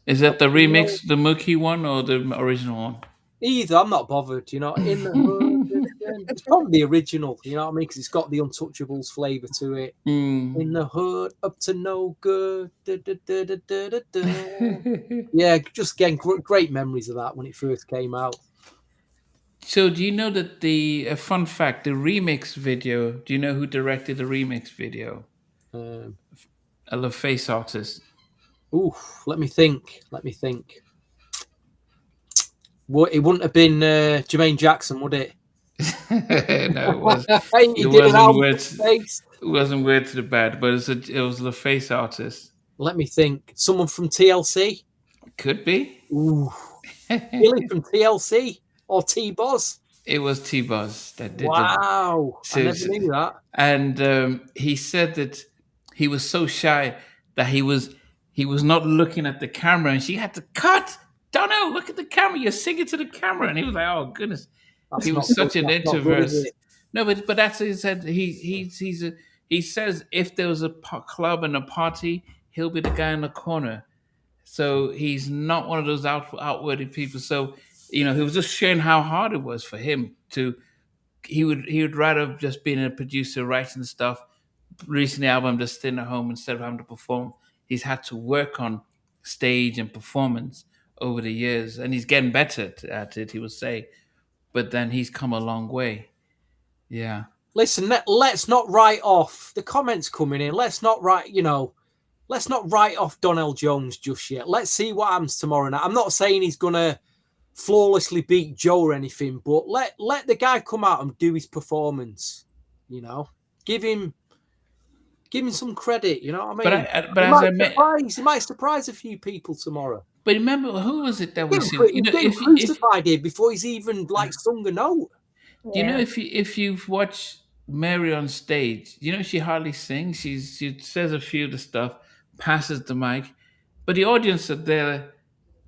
Is that the remix, the Mookie one, or the original one? Either, I'm not bothered, In the Hood. It's probably the original, you know what I mean? Because it's got the Untouchables flavour to it. In the hood, up to no good. Da, da, da, da, da, da, da. Yeah, just getting great memories of that when it first came out. So, do you know that the fun fact, the remix video? Do you know who directed the remix video? A LaFace artist. Let me think. Well, it wouldn't have been Jermaine Jackson, would it? No, it was. It wasn't weird to the bad, but it was LaFace artist. Let me think. Someone from TLC? Could be. Ooh. Billy from TLC or T-Boz? It was T-Boz that did. Wow, I never knew that. And he said that he was so shy that he was not looking at the camera, and she had to cut. Donell, look at the camera. You're singing to the camera, and he was like, "Oh goodness." He was such an introvert. No, but that's what he said. He says if there was a club and a party, he'll be the guy in the corner. So he's not one of those outwardly people. So he was just sharing how hard it was for him to. He would rather just being a producer, writing stuff, releasing the album, just staying at home instead of having to perform. He's had to work on stage and performance over the years, and he's getting better at it. He would say. But then he's come a long way. Yeah. Listen, let's not write off the comments coming in. Let's not write off Donell Jones just yet. Let's see what happens tomorrow night. I'm not saying he's gonna flawlessly beat Joe or anything, but let the guy come out and do his performance. Give him some credit. You know what I mean? He might surprise a few people tomorrow. But remember, who was it that we seen? If crucified here before he's even sung a note. Do you know if you've watched Mary on stage, she hardly sings. She says a few of the stuff, passes the mic, but the audience are there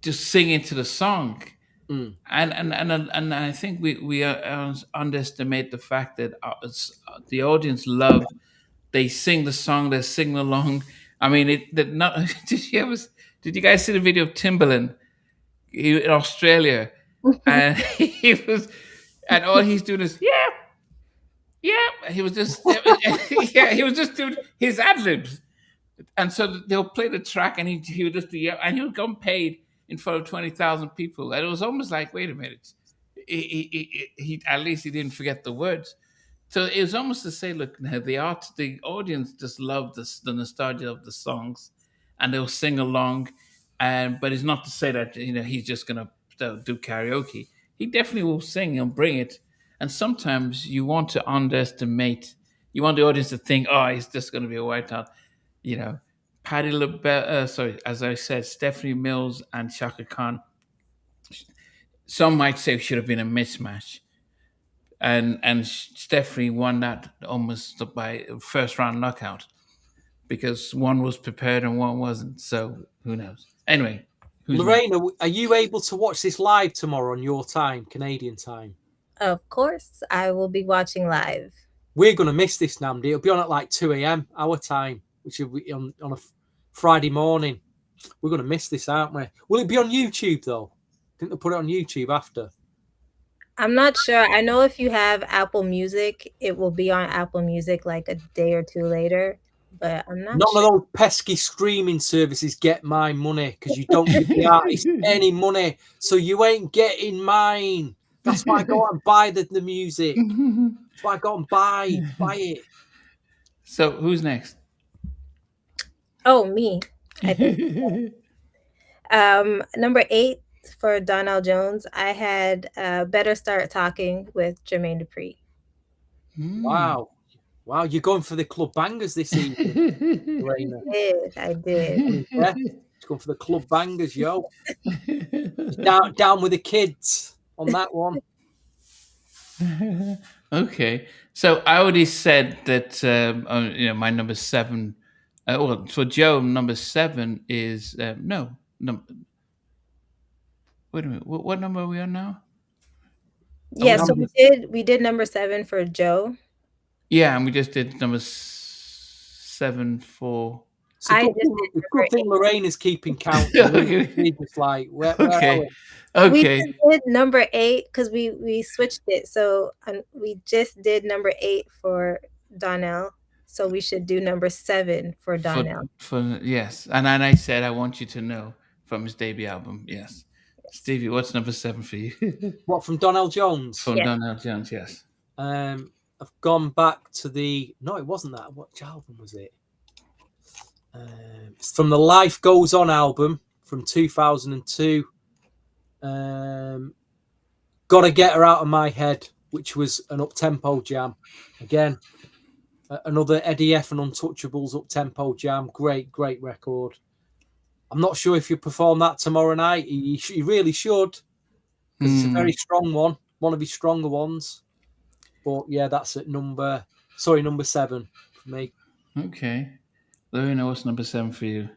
just singing to the song. And I think we underestimate the fact that the audience love. They sing the song, they sing along. I mean, did you guys see the video of Timbaland in Australia? And and all he's doing is he was just he was just doing his ad libs, and so they'll play the track, and he would just do and he would come paid in front of 20,000 people, and it was almost like, wait a minute, he at least he didn't forget the words. So it was almost to say, look, the audience just loved the nostalgia of the songs, and they'll sing along. But it's not to say that he's just gonna do karaoke. He definitely will sing and bring it. And sometimes you want to underestimate. You want the audience to think, oh, he's just gonna be a whiteout. Patti LaBelle. As I said, Stephanie Mills and Shaka Khan. Some might say should have been a mismatch. And Stephanie won that almost by first round knockout because one was prepared and one wasn't. So who knows? Anyway, Lorena, are you able to watch this live tomorrow on your time, Canadian time? Of course, I will be watching live. We're going to miss this, Namdi. It'll be on at like 2 a.m. our time, which will be on a Friday morning. We're going to miss this, aren't we? Will it be on YouTube, though? Didn't they put it on YouTube after? I'm not sure. I know if you have Apple Music, it will be on Apple Music like a day or two later. But I'm not sure. None of those pesky streaming services get my money because you don't give the artist any money. So you ain't getting mine. That's why I go out and buy the music. That's why I go and buy it. So who's next? Oh, me. I think. Number 8 for Donell Jones, I had Better Start Talking with Jermaine Dupri. Wow, you're going for the club bangers this evening. I did. Yeah, it's going for the club bangers, yo. down with the kids on that one. Okay, so I already said that my number seven. Well, for Joe, number seven is no. Wait a minute. What number are we on now? Are Yeah, we so on? we did number 7 for Joe. Yeah, and we just did number seven for. I just did It's a number good thing 8. Lorraine is keeping count. And Okay. we just like, where are Okay. we? We Okay. just did number 8 because we switched it, so, we just did number 8 for Donnell, so we should do number 7 for For Donnell. yes, and then I said I want you to know from his debut album. Yes, Yes. Stevie, what's number seven for you? What, from Donell Jones? From Yes. Donell Jones. Yes. I've gone back to the. No, it wasn't that. What album was it? It's from the Life Goes On album from 2002. Gotta Get Her Out of My Head, which was an up-tempo jam. Again, another Eddie F and Untouchables up-tempo jam. Great record. I'm not sure if you perform that tomorrow night. You really should, because it's a very Hmm. strong one of his stronger ones. But yeah, that's at number 7 for me. Okay. Let me know what's number seven for you.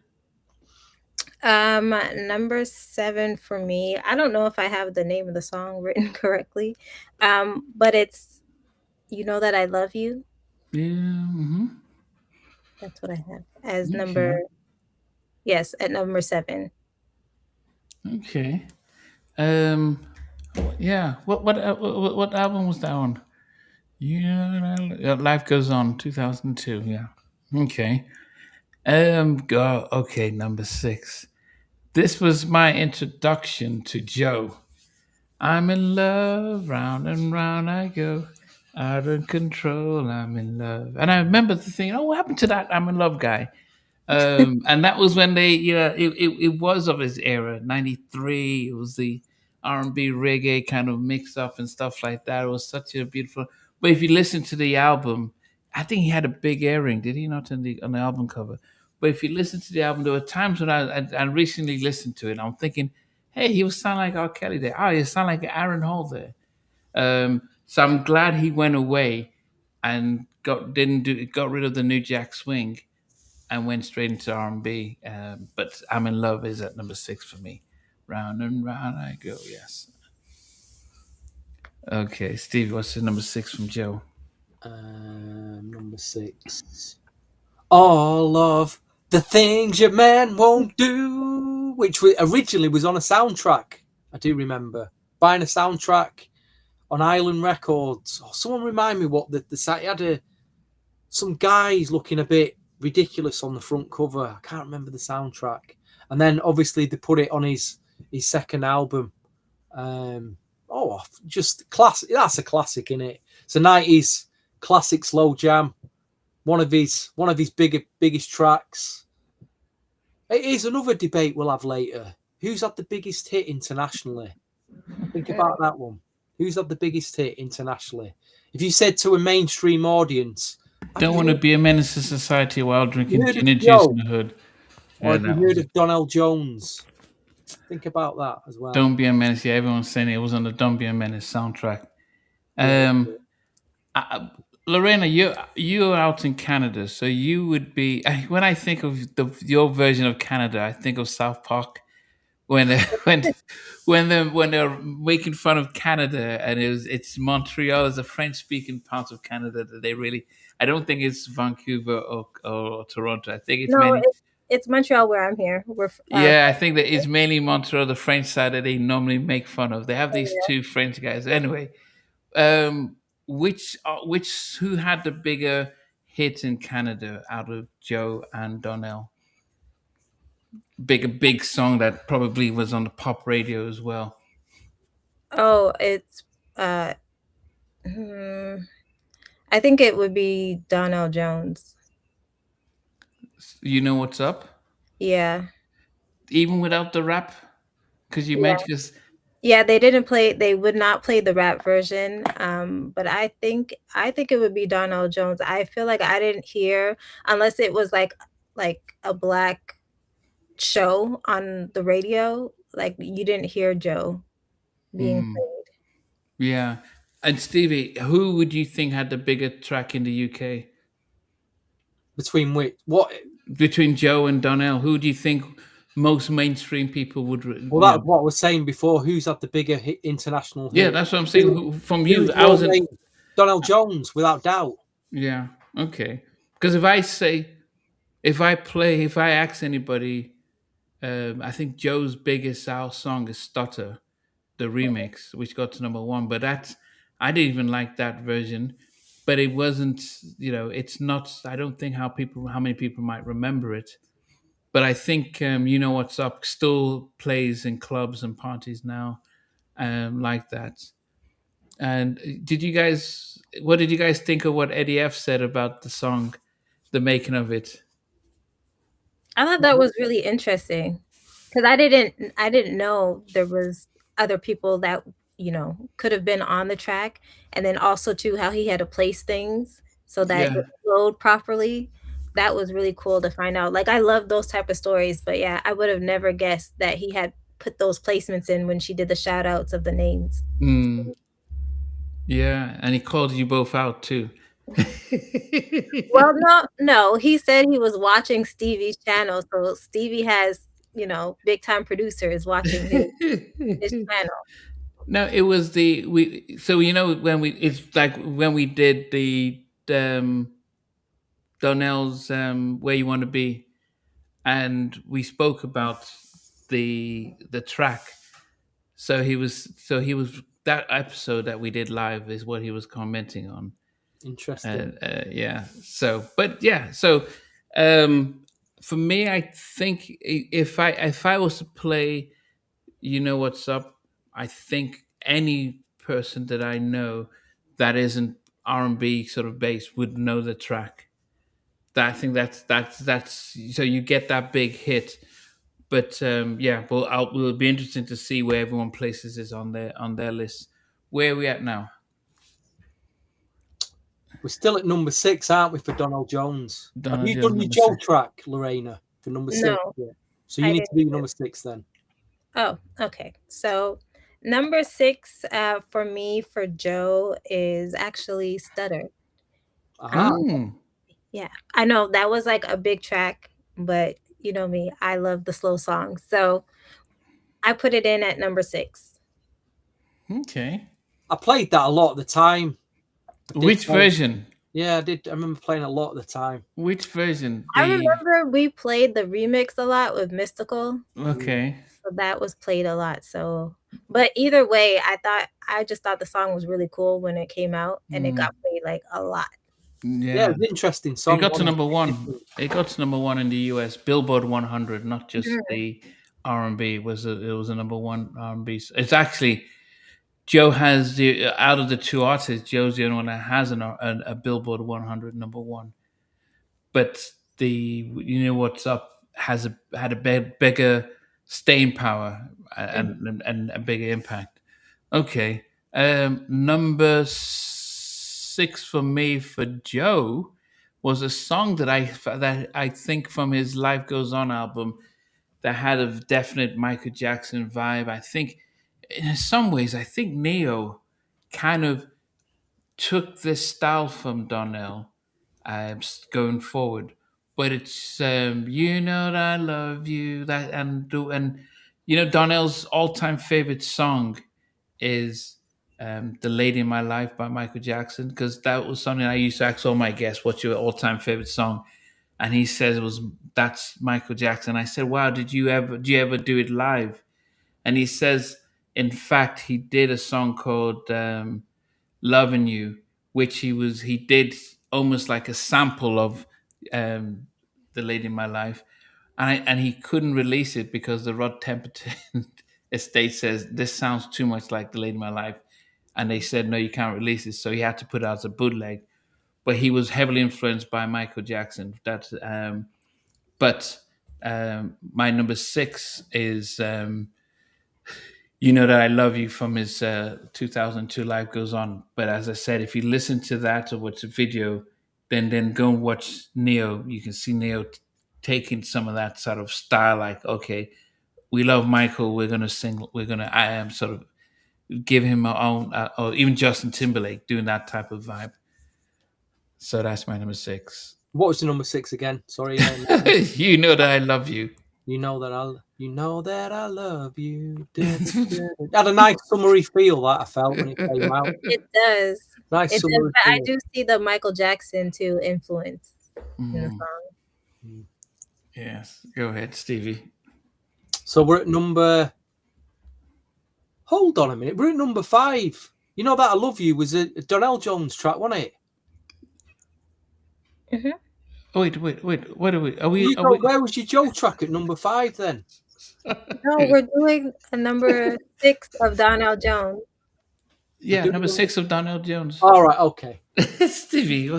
Number 7 for me, I don't know if I have the name of the song written correctly, but it's You Know That I Love You. Yeah. That's what I have as number Okay. yes, at number 7. Okay. Um. Yeah. What album was that on? Yeah. Life Goes On, 2002. Yeah. Okay. Go. Okay. Number six. This was my introduction to Joe. I'm in love, round and round I go, out of control. I'm in love, and I remember the thing. Oh, what happened to that I'm in love guy? And that was when they, it was of his era, '93. It was the R&B reggae kind of mix up and stuff like that. It was such a beautiful. But if you listen to the album, I think he had a big earring. Did he not on the album cover? But if you listen to the album, there were times when I recently listened to it. I'm thinking, hey, he was sound like R. Kelly there. Oh, he sound like Aaron Hall there. So I'm glad he went away and got rid of the New Jack Swing and went straight into R&B. But I'm in love is at number six for me. Round and round I go. Yes. Okay, Steve, what's the number six from Joe? Number 6. All of the things your man won't do, which originally was on a soundtrack. I do remember buying a soundtrack on Island Records. Oh, someone remind me what the site had. Some guys looking a bit ridiculous on the front cover. I can't remember the soundtrack. And then obviously they put it on his second album. Just classic. That's a classic, in it. It's a '90s classic slow jam. One of his biggest tracks. It is another debate we'll have later. Who's had the biggest hit internationally? Think about that one. Who's had the biggest hit internationally? If you said to a mainstream audience, have Don't you want to heard, be a menace to society while have you drinking heard of gin juice in Joe? the hood. Or Yeah, have you that heard was. of Donell Jones? Think about that as well. Don't be a menace. Yeah, everyone's saying it was on the Don't Be a Menace soundtrack. Yeah. Um, Lorena, you're out in Canada, so you would be. When I think of your version of Canada, I think of South Park when they, when they're making fun of Canada, and it's Montreal is a French speaking part of Canada that they really. I don't think it's Vancouver or Toronto. I think it's No, mainly. it's Montreal where I'm here. Yeah, I think that it's mainly Montreal, the French side that they normally make fun of. They have these two French guys. Anyway, um, who had the bigger hit in Canada out of Joe and Donnell? Big song that probably was on the pop radio as well. Oh, it's uh hmm, I think it would be Donell Jones. You know what's up? Yeah. Even without the rap, because you Yeah. mentioned because Yeah, they would not play the rap version. But I think it would be Donell Jones. I feel like I didn't hear unless it was like a black show on the radio, like you didn't hear Joe being played. yeah. And Stevie, who would you think had the bigger track in the UK Between which what? between Joe and Donnell? Who do you think most mainstream people would, Well, you that's know? what I was saying before. Who's had the bigger hit, international Yeah, hit? that's what I'm saying. Who, Who, from you, who's I more wasn't. main? Donell Jones, without doubt. Yeah, okay. Because if I ask anybody, I think Joe's biggest our song is "Stutter," the remix, which got to number one. But that's I didn't even like that version. But it wasn't, it's not. I don't think how many people might remember it. But I think you know what's up still plays in clubs and parties now, like that. And what did you guys think of what Eddie F said about the song, the making of it? I thought that was really interesting because I didn't know there was other people that, could have been on the track, and then also too how he had to place things so that Yeah. it flowed properly. That was really cool to find out. Like, I love those type of stories, but yeah, I would have never guessed that he had put those placements in when she did the shout outs of the names. Mm, yeah, and he called you both out too. Well, no, no, he said he was watching Stevie's channel, so Stevie has, big time producers watching his channel. No, it was the we. So when we it's like when we did the Donnell's "Where You Want to Be," and we spoke about the track. So he was that episode that we did live is what he was commenting on. Interesting. Yeah. Um, for me, I think if I was to play, you know what's up. I think any person that I know that isn't R&B sort of based would know the track. I think that's so you get that big hit. But yeah, well, it'll be interesting to see where everyone places this on their list. Where are we at now? We're still at number 6, aren't we, for Donell Jones? Have Donald you Jones done your number Joe 6. track, Lorena, for number 6? No, Yeah. So you I need to didn't. do number 6 then. Oh, okay. So number 6 for me for Joe is actually Stutter. Aha. Um, Mm, yeah, I know that was like a big track, but you know me, I love the slow songs. So I put it in at number 6. okay. I played that a lot at the time. I did Which play. version? Yeah, I did. I remember playing a lot at the time. Which version? I The remember we played the remix a lot with Mystical, Mm. okay. so that was played a lot. So, but either way, I just thought the song was really cool when it came out, and it Mm, got played like a lot. Yeah, yeah. it was an interesting It song. got to Wasn't number it? one. It got to number one in the US Billboard 100, not just Mhm. the R&B. It was a number one R&B. It's actually Joe has the out of the two artists, Joe's the only one that has a Billboard 100 number one. But the what's up had a bigger staying power Mhm. and a bigger impact. Okay, number six for me for Joe was a song that I think from his Life Goes On album that had a definite Michael Jackson vibe. I think in some ways, I think Neo kind of took this style from Donnell going forward. But it's you know that I love you that and Donnell's all time favorite song is "The Lady in My Life" by Michael Jackson because that was something I used to ask all my guests, "What's your all time favorite song?" And he says that's Michael Jackson. I said, "Wow, do you ever do it live?" And he says, in fact, he did a song called "Loving You," which he did almost like a sample of um, "The Lady in My Life," and he couldn't release it because the Rod Temperton estate says this sounds too much like "The Lady in My Life," and they said no, you can't release it. So he had to put it out as a bootleg. But he was heavily influenced by Michael Jackson. But my number six is "You Know That I Love You" from his 2002 Life Goes On. But as I said, if you listen to that or watch the video, then go and watch Neo. You can see Neo taking some of that sort of style, like, okay, we love Michael. We're gonna sing. We're gonna. I am sort of give him our own, or even Justin Timberlake doing that type of vibe. So that's my number 6. What was the number 6 again? Sorry. You know that I love you. You know that I love you. It had a nice summery feel that I felt when it came out. It does. Nice It does, summery but I feel. do see the Michael Jackson too influence in the song. Yes, go ahead, Stevie. So we're at number. Hold on a minute. We're at number 5. You know that I love you was a Donell Jones track, wasn't it? Mm-hmm. Oh, wait. What are we? Where was your Joe track at number 5 then? No, we're doing a number 6 of Donell Jones. Yeah, number 6 of Donell Jones. All right, okay. Stevie.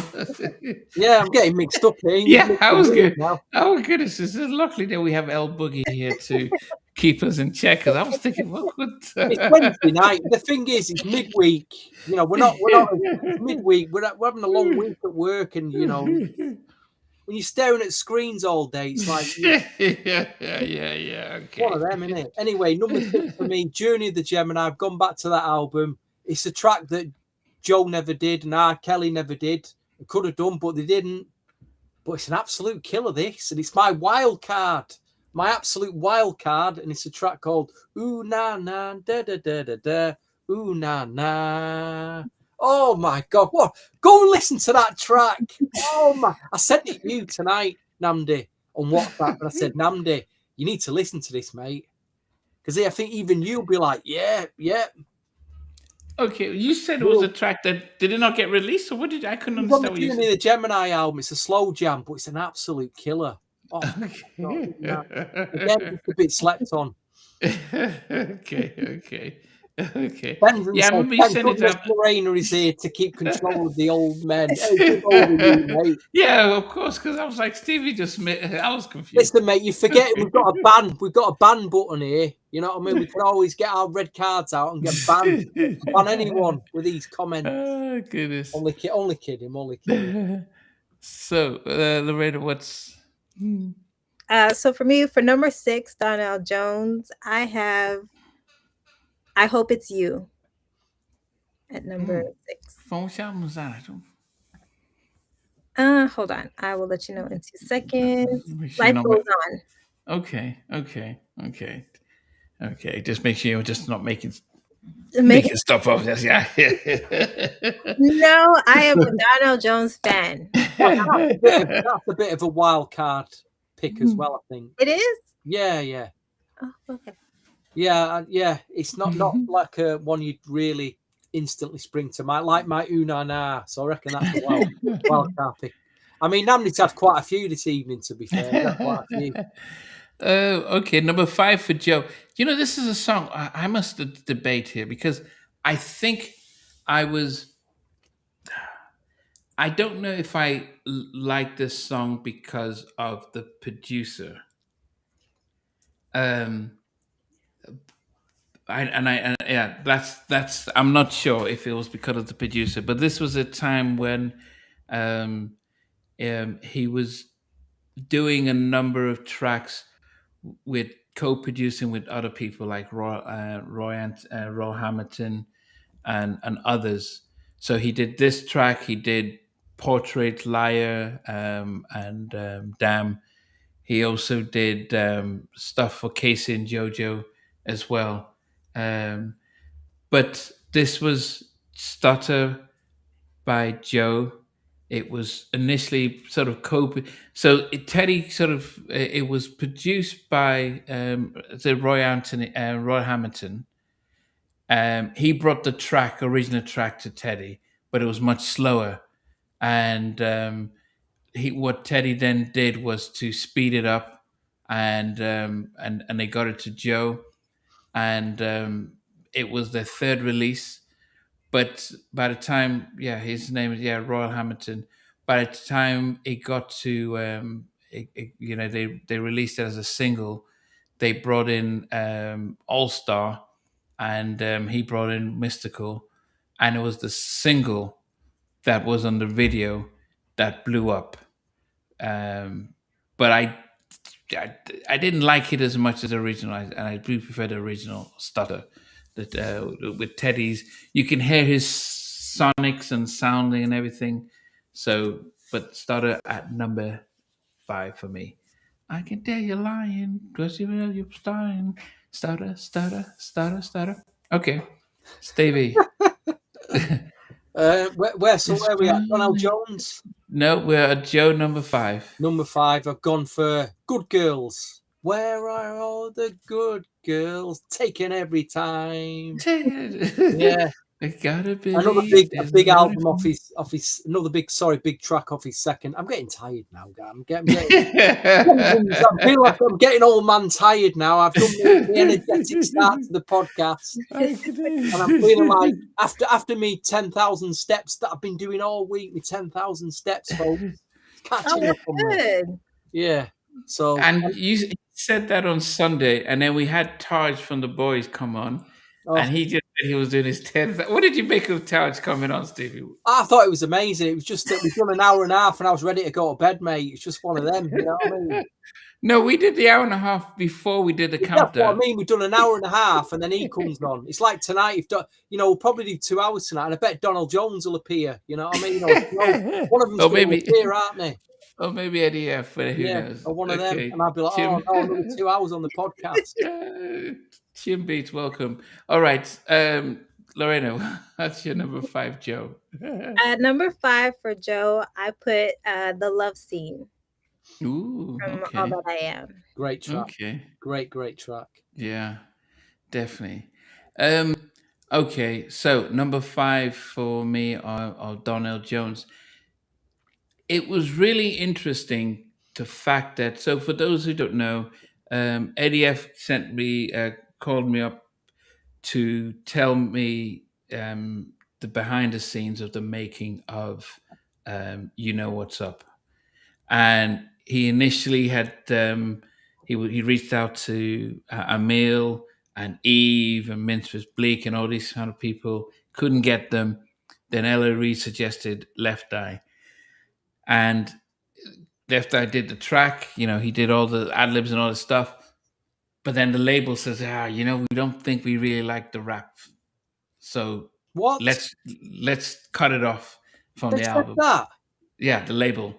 Yeah, I'm getting mixed up here. Yeah, I was good. Oh goodness, it's luckily that we have El Boogie here to keep us in check. Because I was thinking, what would? It's Wednesday night. The thing is, it's midweek. You know, we're not. It's midweek. We're having a long week at work, and you know, when you're staring at screens all day, it's like yeah. Okay. One of them, isn't it? Anyway, number 6 for me, Journey of the Gemini. I've gone back to that album. It's a track that Joe never did and R. Kelly never did. They could have done, but they didn't. But it's an absolute killer, this, and it's my wild card. My absolute wild card, and it's a track called Ooh Na Na Da Da Da Da Da Ooh Na Na. Oh my God! What? Go and listen to that track. Oh my! I sent it to you tonight, Namdi, on WhatsApp, and I said, Namdi, you need to listen to this, mate, because I think even you'll be like, yeah. Okay, you said it was a track that did it not get released, or what did I couldn't understand what you said? The Gemini album. It's a slow jam, but it's an absolute killer. Oh, okay. Again, it's a bit slept on. Okay. Yeah, I remember you said it. Lorena is here to keep control of the old men. You, yeah, of course, because I was like, Stevie just. I was confused. Listen, mate, you forget we've got a ban. We've got a ban button here. You know what I mean? We can always get our red cards out and get banned. Ban anyone with these comments. Oh goodness! Only kidding. So, Lorena, what's? So for me, for number 6, Donell Jones, I have I Hope It's You at number 6. Hold on. I will let you know in 2 seconds. Life goes on. Okay. Just make sure you're just not making stuff up. Yeah. No, I am a Donell Jones fan. That's a bit of a wild card pick as well, I think. It is? Yeah. Oh, okay. Yeah. It's not like one you'd really instantly spring to mind, like my Una Na. So I reckon that's a wild card pick. I mean, Namni's had quite a few this evening, to be fair. Quite a few. Okay, number 5 for Joe. You know, this is a song I must debate here because I think I don't know if I like this song because of the producer. That's I'm not sure if it was because of the producer, but this was a time when he was doing a number of tracks with co-producing with other people like Roy Hamilton and others. So he did this track. He did Portrait, Liar, and Damn. He also did stuff for Casey and JoJo as well. But this was Stutter by Joe. It was initially sort of Teddy sort of it was produced by Roy Hamilton. He brought the original track to Teddy, but it was much slower. And what Teddy then did was to speed it up, and they got it to Joe, and it was their third release. But by the time, his name is Royal Hamilton. By the time it got to, they released it as a single. They brought in All Star, and he brought in Mystical, and it was the single that was on the video that blew up. But I didn't like it as much as the original, and I do prefer the original Stutter. that with Teddy's. You can hear his sonics and sounding and everything. So, but started at number 5 for me. I can tell you're lying, cause you're starting. Stutter. Okay, Stevie. Where are we at? Donell It's Jones, No, we're at Joe number 5. number 5. I've gone for Good Girls. Where are all the good girls taken every time? Yeah, I gotta another believe a there's big a album off his another big track off his second. I'm getting tired now, guy. I'm getting I feel like I'm getting old man tired now. I've done the energetic start to the podcast, and I'm feeling like after me 10,000 steps that I've been doing all week, me 10,000 steps, folks, catching Oh, up on me. good. Yeah. So And you said that on Sunday, and then we had Taj from the boys come on, and he just said he was doing his 10th. What did you make of Taj coming on, Stevie? I thought it was amazing. It was just that we've done an hour and a half, and I was ready to go to bed, mate. It's just one of them, you know what I mean? No, we did the hour and a half before we did the That's what I countdown. mean. We've done an hour and a half, and then he comes on. It's like tonight. We'll probably do 2 hours tonight, and I bet Donell Jones will appear. You know what I mean? One of them's going to appear, aren't they? Or maybe Eddie F, but who knows? Or one of them, and I'll be like, oh no, another 2 hours on the podcast. Chim Beats, welcome. All right, Lorena, that's your number 5, Joe. At number 5 for Joe, I put The Love Scene Ooh, from okay. All That I Am. Great track. Okay. Great track. Yeah, definitely. Okay, so number 5 for me are Donell Jones. It was really interesting the fact that, so for those who don't know, Eddie F called me up to tell me the behind the scenes of the making of You Know What's Up. And he initially had, he reached out to Emil and Eve and Minstress Bleak and all these kind of people, couldn't get them. Then Ella Reid suggested Left Eye. And Left Eye did the track, he did all the ad libs and all the stuff. But then the label says, we don't think we really like the rap. So what? Let's cut it off from the album. That? Yeah, the label.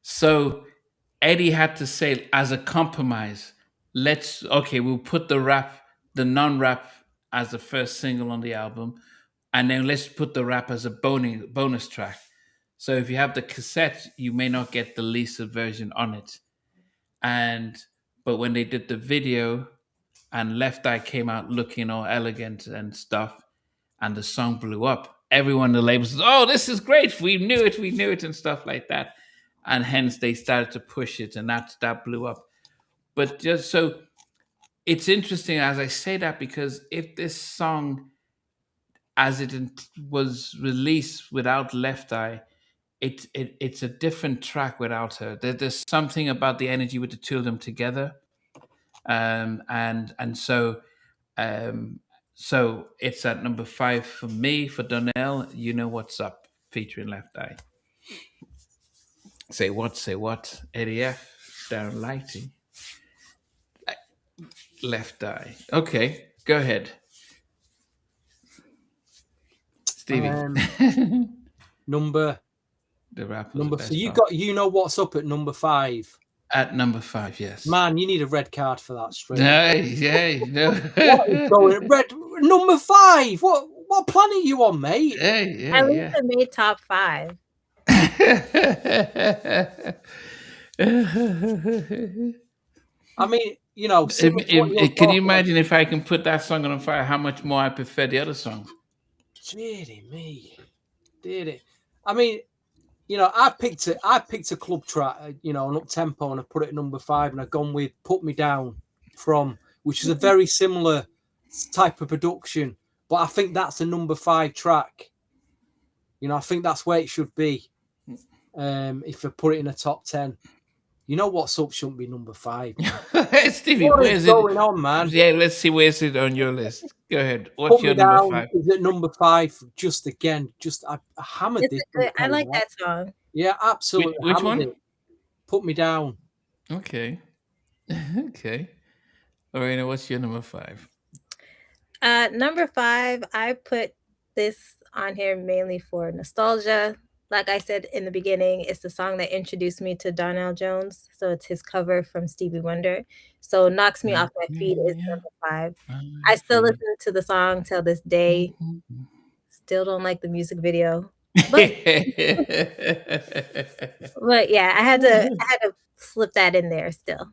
So Eddie had to say, as a compromise, we'll put the non-rap as the first single on the album, and then let's put the rap as a bonus track. So if you have the cassette, you may not get the Lisa version on it. But when they did the video and Left Eye came out looking all elegant and stuff, and the song blew up, everyone in the label says, oh, this is great. We knew it and stuff like that. And hence they started to push it, and that blew up. But just so it's interesting as I say that, because if this song, as it was released without Left Eye, it's a different track without her. There's something about the energy with the two of them together, so it's at number 5 for me for Donell. You Know What's Up, featuring Left Eye. Say what? Eddie F, Darren Lighty, Left Eye. Okay, go ahead, Stevie. Number. The rap. So you got You Know What's Up at number 5. At number 5, yes. Man, you need a red card for that. Straight. No. What is going red number 5? What planet are you on, mate? At least it made top 5. I mean, can you imagine if I can put that song on fire? How much more I prefer the other songs? Deary me, did it? I mean, I picked a club track, an up tempo, and I put it at number 5, and I've gone with "Put Me Down" which is a very similar type of production, but I think that's a number 5 track. I think that's where it should be. If I put it in a top 10, You Know What's Up shouldn't be number 5. Stevie, where's going on, man? Yeah, let's see, where's it on your list? Go ahead. What's your number 5? Is it number 5? I hammered it. I like that song. Yeah, absolutely. Which one? It. Put Me Down. Okay. Lorena, what's your number 5? Number 5, I put this on here mainly for nostalgia. Like I said in the beginning, it's the song that introduced me to Donell Jones. So it's his cover from Stevie Wonder. So Knocks Me Off My Feet is Yeah, number 5. I I still feel. listen to the song till this day. Still don't like the music video. But but yeah, I had to slip that in there still.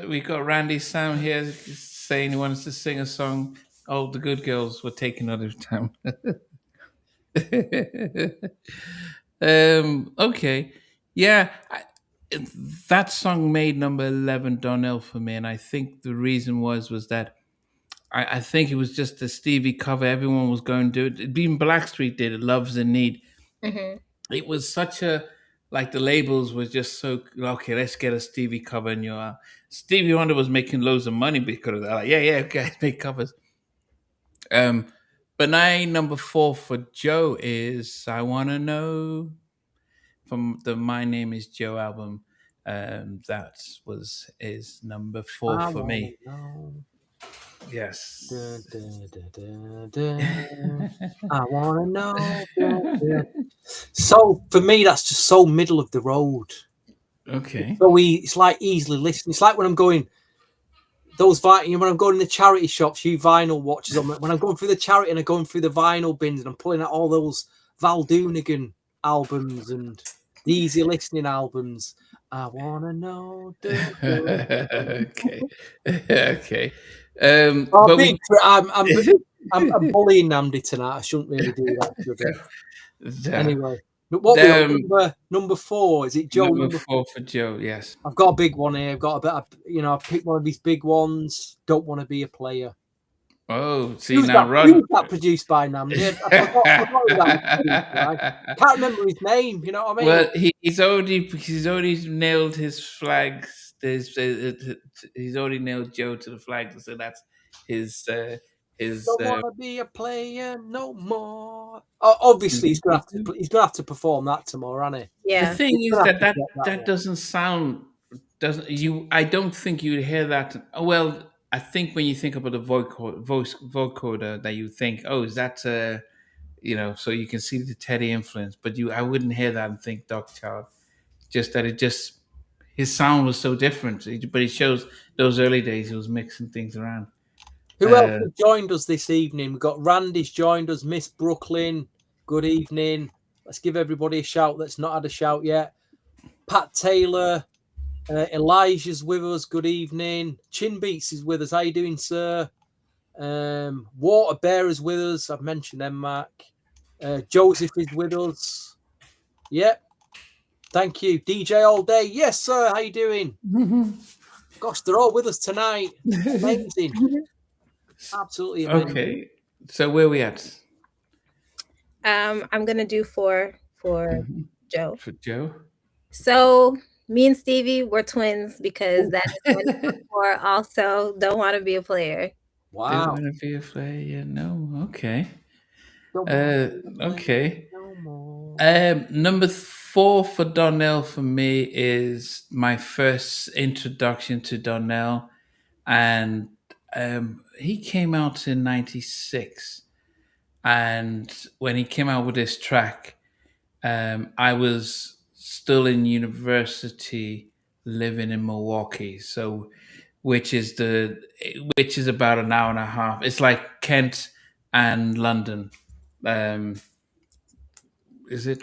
We got Randy Sam here saying he wants to sing a song. Oh, the good girls were taking out of time. Okay, yeah, that song made number 11 Donnell for me, and I think the reason was that I think it was just a Stevie cover. Everyone was going to do it. Even Blackstreet did it. Love's in Need. Mhm. It was such a like the labels was just so okay. Let's get a Stevie cover, and Stevie Wonder was making loads of money because of that. Like, yeah, okay, make covers. Um, but now number 4 for Joe is I Wanna Know from the My Name Is Joe album. That was is number 4 I for wanna me. know. Dun, Yes. dun, dun, dun, dun. I wanna know. Dun, dun. So for me, that's just so middle of the road. Okay. So it's like easily listening. It's like when I'm going those when I'm going in the charity shops, you vinyl watches on. When I'm going through the charity and I'm going through the vinyl bins and I'm pulling out all those Val Doonigan albums and the easy listening albums. I wanna know. Dun, dun, dun. Okay. Okay. Oh, But big. we I'm bullying Namdi tonight. I shouldn't really do that, should I? yeah. Anyway, but what we Um, on number 4? Is it Joe? number 4 for Joe. Yes. I've got a big one here. I've got a bit. I picked one of these big ones. Don't want to be a player. Oh, see Who's now, that? Rod. Who's that produced by Namdi? I forgot who that was produced by. Can't remember his name. You know what I mean? Well, he's already nailed his flags. He's already nailed Joe to the flags, so that's his his. Don't want to be a player no more. Oh, obviously, he's gonna have to perform that tomorrow, isn't he? The Yeah. thing He's is gonna have that to that get that that one. doesn't sound doesn't you. I don't think you'd hear that. Oh, well, I think when you think about the vocoder, that you think, oh, is that so you can see the Teddy influence, but I wouldn't hear that and think Doc Child. Just that his sound was so different. But it shows those early days he was mixing things around. Who else Uh, has joined us this evening? We've got Randy's joined us, Miss Brooklyn. Good evening. Let's give everybody a shout that's not had a shout yet. Pat Taylor, Elijah's with us. Good evening. Chin Beats is with us. How you doing, sir? Water Bear is with us. I've mentioned them, Mark. Joseph is with us. Yep. Thank you. DJ all day. Yes, sir. How you doing? Gosh, they're all with us tonight. Amazing. Absolutely amazing. okay, so where we at I'm gonna do 4 for Joe. for Joe? So me and Stevie were twins because that is my number 4 also. Don't want to be a player. Don't Wow. want to be a player. No. Okay. Don't wanna be a Okay. player no more. Number 4 for Donnell for me is my first introduction to Donnell, and he came out in '96. And when he came out with this track, I was still in university, living in Milwaukee. So, which is about an hour and a half. It's like Kent and London. Um, is it?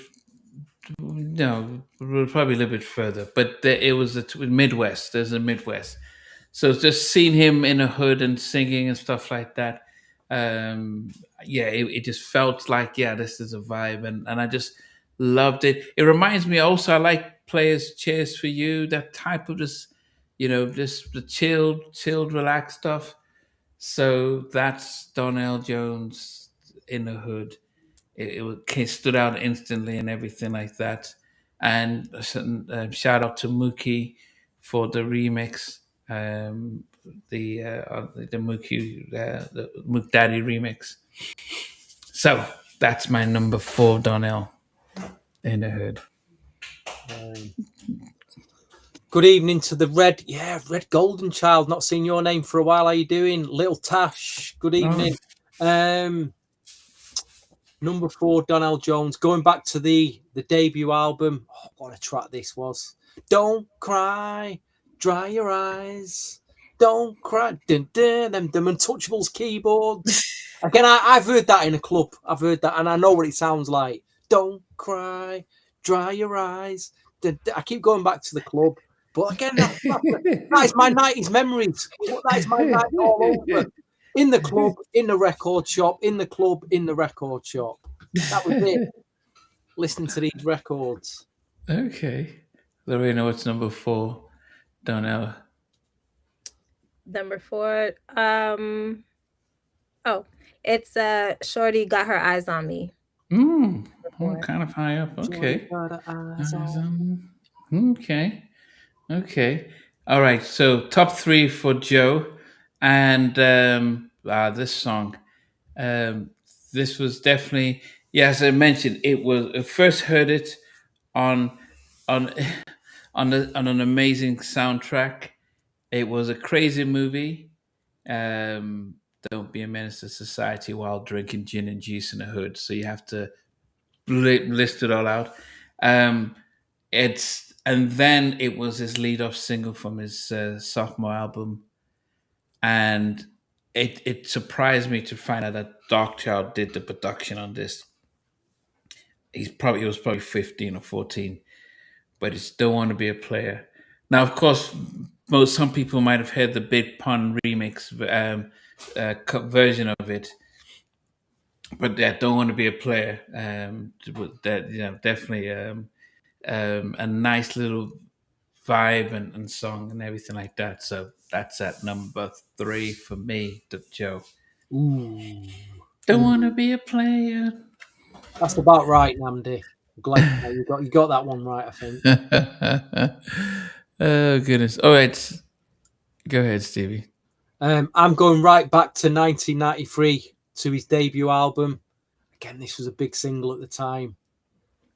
No, we're probably a little bit further. But it was Midwest. There's a Midwest. So just seeing him in a hood and singing and stuff like that, um, yeah, it just felt like, yeah, this is a vibe, and I just loved it. It reminds me also, I like Players Cheers for You, that type of just the chilled, relaxed stuff. So that's Donell Jones in the hood. It stood out instantly and everything like that. And shout out to Mookie for the remix, the Mookie the Mook Daddy remix. So that's my number 4, Donnell in the hood. Good evening to the Red Golden Child. Not seen your name for a while. How you doing? Little Tash. Good Oh. evening. Number 4, Donell Jones. Going back to the debut album. Oh, what a track this was. Don't cry, dry your eyes. Don't cry. Dun, dun, them Untouchables keyboards. Again, I've heard that in a club. I've heard that, and I know what it sounds like. Don't cry, dry your eyes. Dun, dun. I keep going back to the club. But again, that is my 90s memories. That is my night all over. In the club, in the record shop, in the club, in the record shop. That was it. Listening to these records. Okay. Lorena, what's number 4? Donnell. Number 4, oh, it's Shorty Got Her Eyes on Me. Oh, kind of high up. Okay. Okay. Okay. All right. So top 3 for Joe, and this song. Um, this was definitely, yeah, as I mentioned, it was I first heard it on on on an amazing soundtrack. It was a crazy movie. Um, don't be a menace to society while drinking gin and juice in a hood. So you have to list it all out. Um, it's and then it was his lead off single from his sophomore album, and it surprised me to find out that Darkchild did the production on this. He was probably 15 or 14, but it's Don't Want to Be a Player. Now, of course, some people might have heard the Big Pun remix version of it, but yeah, Don't Want to Be a Player. That definitely a nice little vibe and song and everything like that. So that's at number 3 for me, Joe. Ooh. Don't want to be a player. That's about right, Namdi. I'm glad you got that one right, I think. Oh goodness! All right, go ahead, Stevie. I'm going right back to 1993 to his debut album. Again, this was a big single at the time.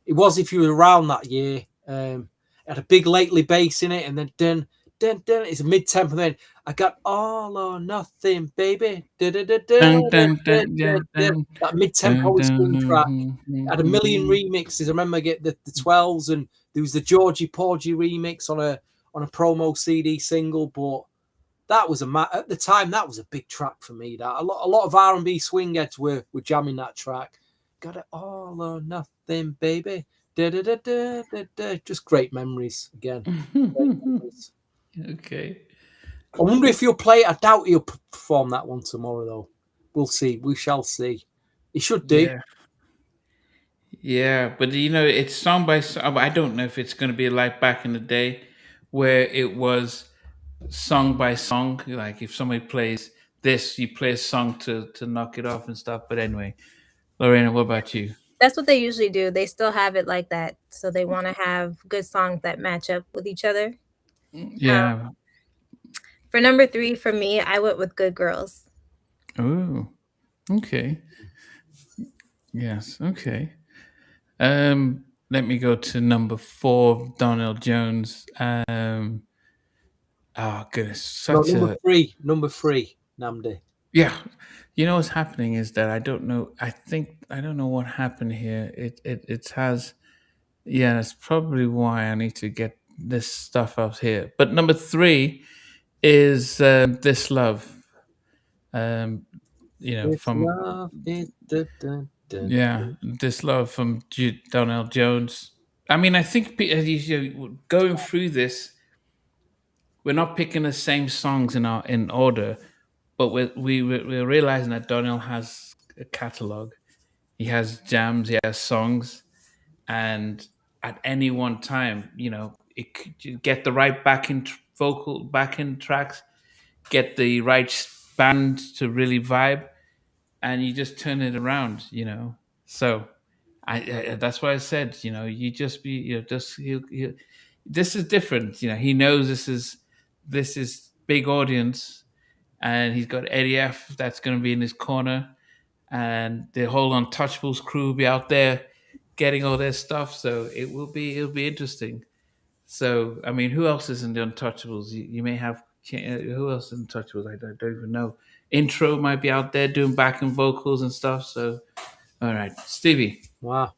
It was if you were around that year. It had a big lately bass in it, and then dun dun dun. It's a mid tempo. Then I got All or Nothing, baby. Dun, dun, dun, dun, dun, That mid tempo dun, swing track. dun, Had a million remixes. I remember get the 12s, and there was the Georgie Porgy remix on a promo CD single. But that was at the time that was a big track for me. That a lot of R&B swing heads were jamming that track. Got it all or nothing, baby. Da, da, da, da, da, da. Just great memories again. Great memories. Okay. I wonder if he'll play. I doubt he'll perform that one tomorrow, though. We'll see. We shall see. He should do. Yeah. Yeah, but it's song by song. I don't know if it's going to be like back in the day where it was song by song. Like if somebody plays this, you play a song to knock it off and stuff. But anyway, Lorena, what about you? That's what they usually do. They still have it like that. So they want to have good songs that match up with each other. Yeah. For number 3, for me, I went with Good Girls. Oh, okay. Yes, okay. Let me go to number 4, Donell Jones. Oh goodness, No, such number a three, Namdi. yeah. You know what's happening is that I don't know. I don't know what happened here. It has. Yeah, that's probably why I need to get this stuff out here. But number 3 is This Love. Um, It's from love. yeah, This Love from Donell Jones. I mean, I think going through this, we're not picking the same songs in order, but we're realizing that Donell has a catalog. He has jams, he has songs, and at any one time, it could you get the right vocal backing tracks, get the right band to really vibe, and you just turn it around. So I that's why I said, you just be, just this is different. He knows this is big audience, and he's got Eddie F that's going to be in his corner, and the whole Untouchables crew will be out there getting all their stuff. So it'll be interesting. So I mean, who else is in the Untouchables? You may have who else is in Untouchables? I don't even know. Intro might be out there doing backing vocals and stuff. So all right, Stevie. Wow.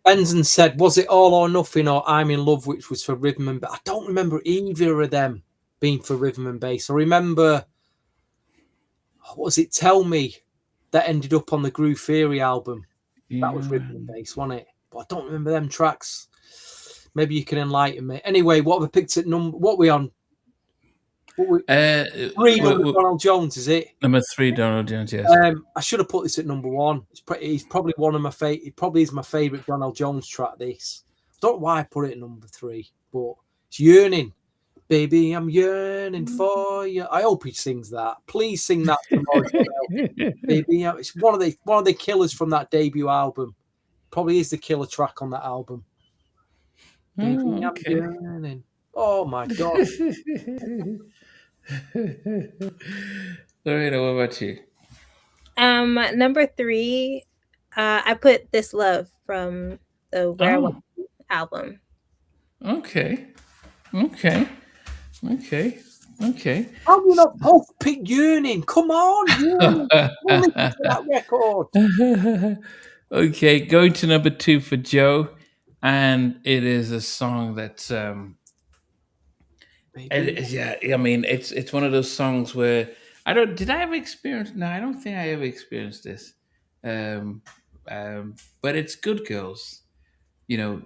Benson said, was it All or Nothing or I'm in Love, which was for rhythm and bass? I don't remember either of them being for rhythm and bass. I remember, what was it, Tell Me, that ended up on the Groove Theory album. That was Yeah. rhythm and bass, wasn't it? But I don't remember them tracks. Maybe you can enlighten me. Anyway, what have I picked at number? What we on? What we, Uh, three number Donell Jones, is it? Number 3, Donell Jones. Yes. I should have put this at number 1. He's probably one of my favorite. It probably is my favorite Donell Jones track. This. I don't know why I put it at number 3, but it's Yearning. Baby, I'm yearning for you. I hope he sings that. Please sing that tomorrow. Baby, it's one of the killers from that debut album. Probably is the killer track on that album. Baby, I'm yearning. Oh my god. Lorena, what about you? Number 3, I put This Love from the Where I Want Oh, to Be album. okay. Okay. Okay. Okay. How do you not both pick Yearning? Come on, Yearning. We'll listen to that record. Okay, going to number 2 for Joe, and it is a song that's yeah, I mean it's one of those songs where I don't did I ever experience no, I don't think I ever experienced this. Um but it's Good Girls. You know,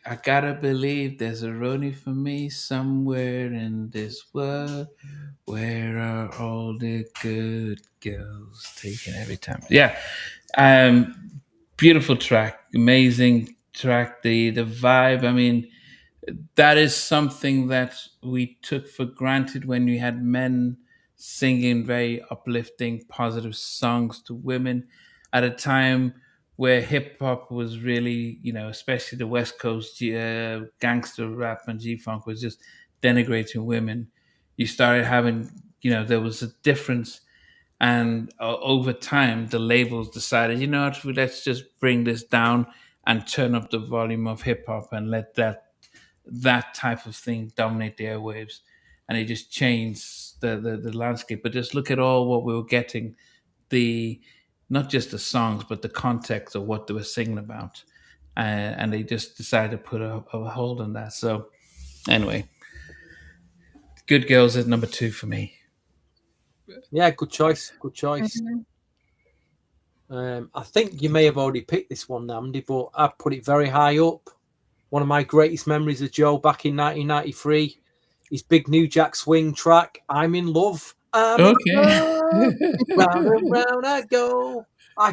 I gotta believe there's a Roni for me somewhere in this world. Where are all the good girls taken every time? Yeah. Beautiful track, amazing track. The vibe. I mean, that is something that we took for granted when we had men singing very uplifting, positive songs to women at a time where hip hop was really, especially the West Coast gangster rap and G funk was just denigrating women. You started having, there was a difference. And over time, the labels decided, what, let's just bring this down and turn up the volume of hip hop and let that type of thing dominate the airwaves, and it just changed the landscape. But just look at all what we were getting, the not just the songs but the context of what they were singing about, and they just decided to put a hold on that. So anyway, Good Girls is number 2 for me. Yeah, good choice. Good choice. I think you may have already picked this one, Namdi, but I put it very high up. One of my greatest memories of Joe back in 1993, his big New Jack Swing track, I'm in Love. I'm in love. Round and round I go. I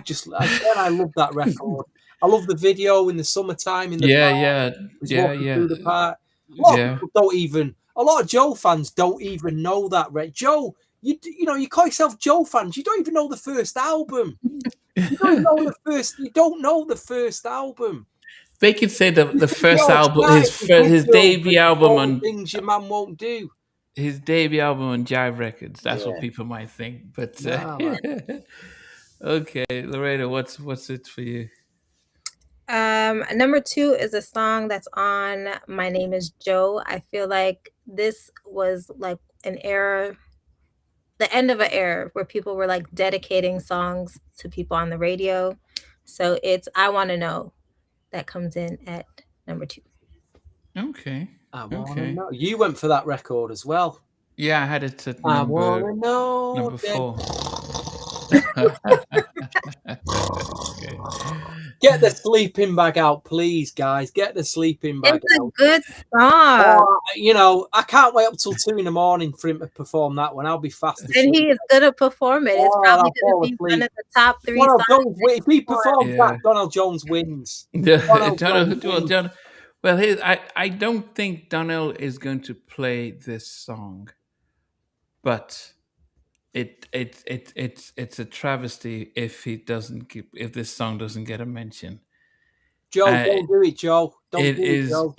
love that record. I love the video in the summertime in the park. He's walking through the park. A lot of people don't even. A lot of Joe fans don't even know that. Joe, you you call yourself Joe fans. You don't even know the first album. You don't know the first. You don't know the first album. They could say the first album, his debut album on Things Your Man Won't Do. His debut album on Jive Records. That's what people might think. But okay, Lorena, what's it for you? Number 2 is a song that's on My Name Is Joe. I feel like this was like an era, the end of an era where people were like dedicating songs to people on the radio. So it's I Want to Know that comes in at number 2. Okay. I wanna know. You went for that record as well. Yeah, I had it at I wanna know. number 4. Get the sleeping bag out, please, guys. Get the sleeping bag It's out. a good song. I can't wait up till 2 a.m. for him to perform that one. I'll be fast. And he is gonna perform it. It's probably gonna be one of the top 3 songs. If he performs that, Donell Jones wins. Well, I don't think Donell is going to play this song, but it's a travesty if this song doesn't get a mention. Joe, don't do it, Joe. Don't do it, Joe.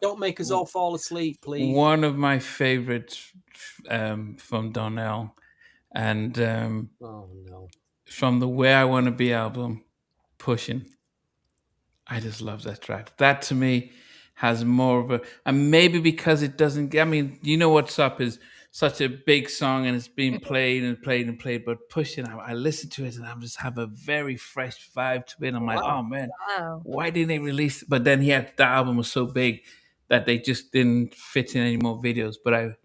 Don't make us all fall asleep, please. One of my favorites from Donell, and oh no, from the Where I Want to Be album, Pushing. I just love that track. That to me, has more of a, and maybe because it doesn't. I mean, you know what's up is such a big song and it's being played and played and played. But Pushing, I listen to it and I just have a very fresh vibe to it. I'm like, Wow. oh man, Wow. why didn't they release? But then the album was so big that they just didn't fit in any more videos. But I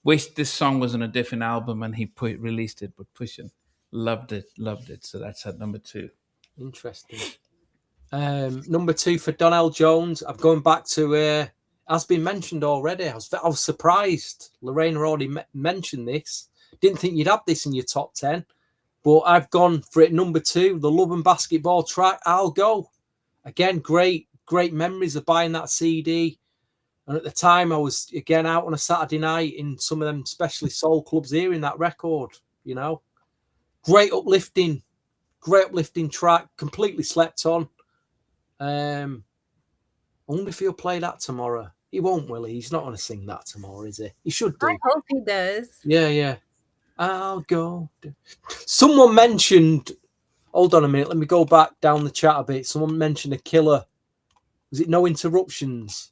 wish this song was on a different album and he released it. But Pushing, loved it. So that's at number 2. Interesting. Number 2 for Donell Jones. I'm going back to has been mentioned already. I was surprised. Lorraine already mentioned this. Didn't think you'd have this in your top 10, but I've gone for it. Number 2, the Love and Basketball track. I'll Go. Again, great memories of buying that CD. And at the time, I was again out on a Saturday night in some of them, especially soul clubs, hearing that record. You know, great uplifting track. Completely slept on. I wonder if he'll play that tomorrow. He won't, will he? He's not going to sing that tomorrow, is he? He should do. I hope he does. Yeah. I'll go. Someone mentioned, hold on a minute, let me go back down the chat a bit. Someone mentioned a killer. Was it No Interruptions?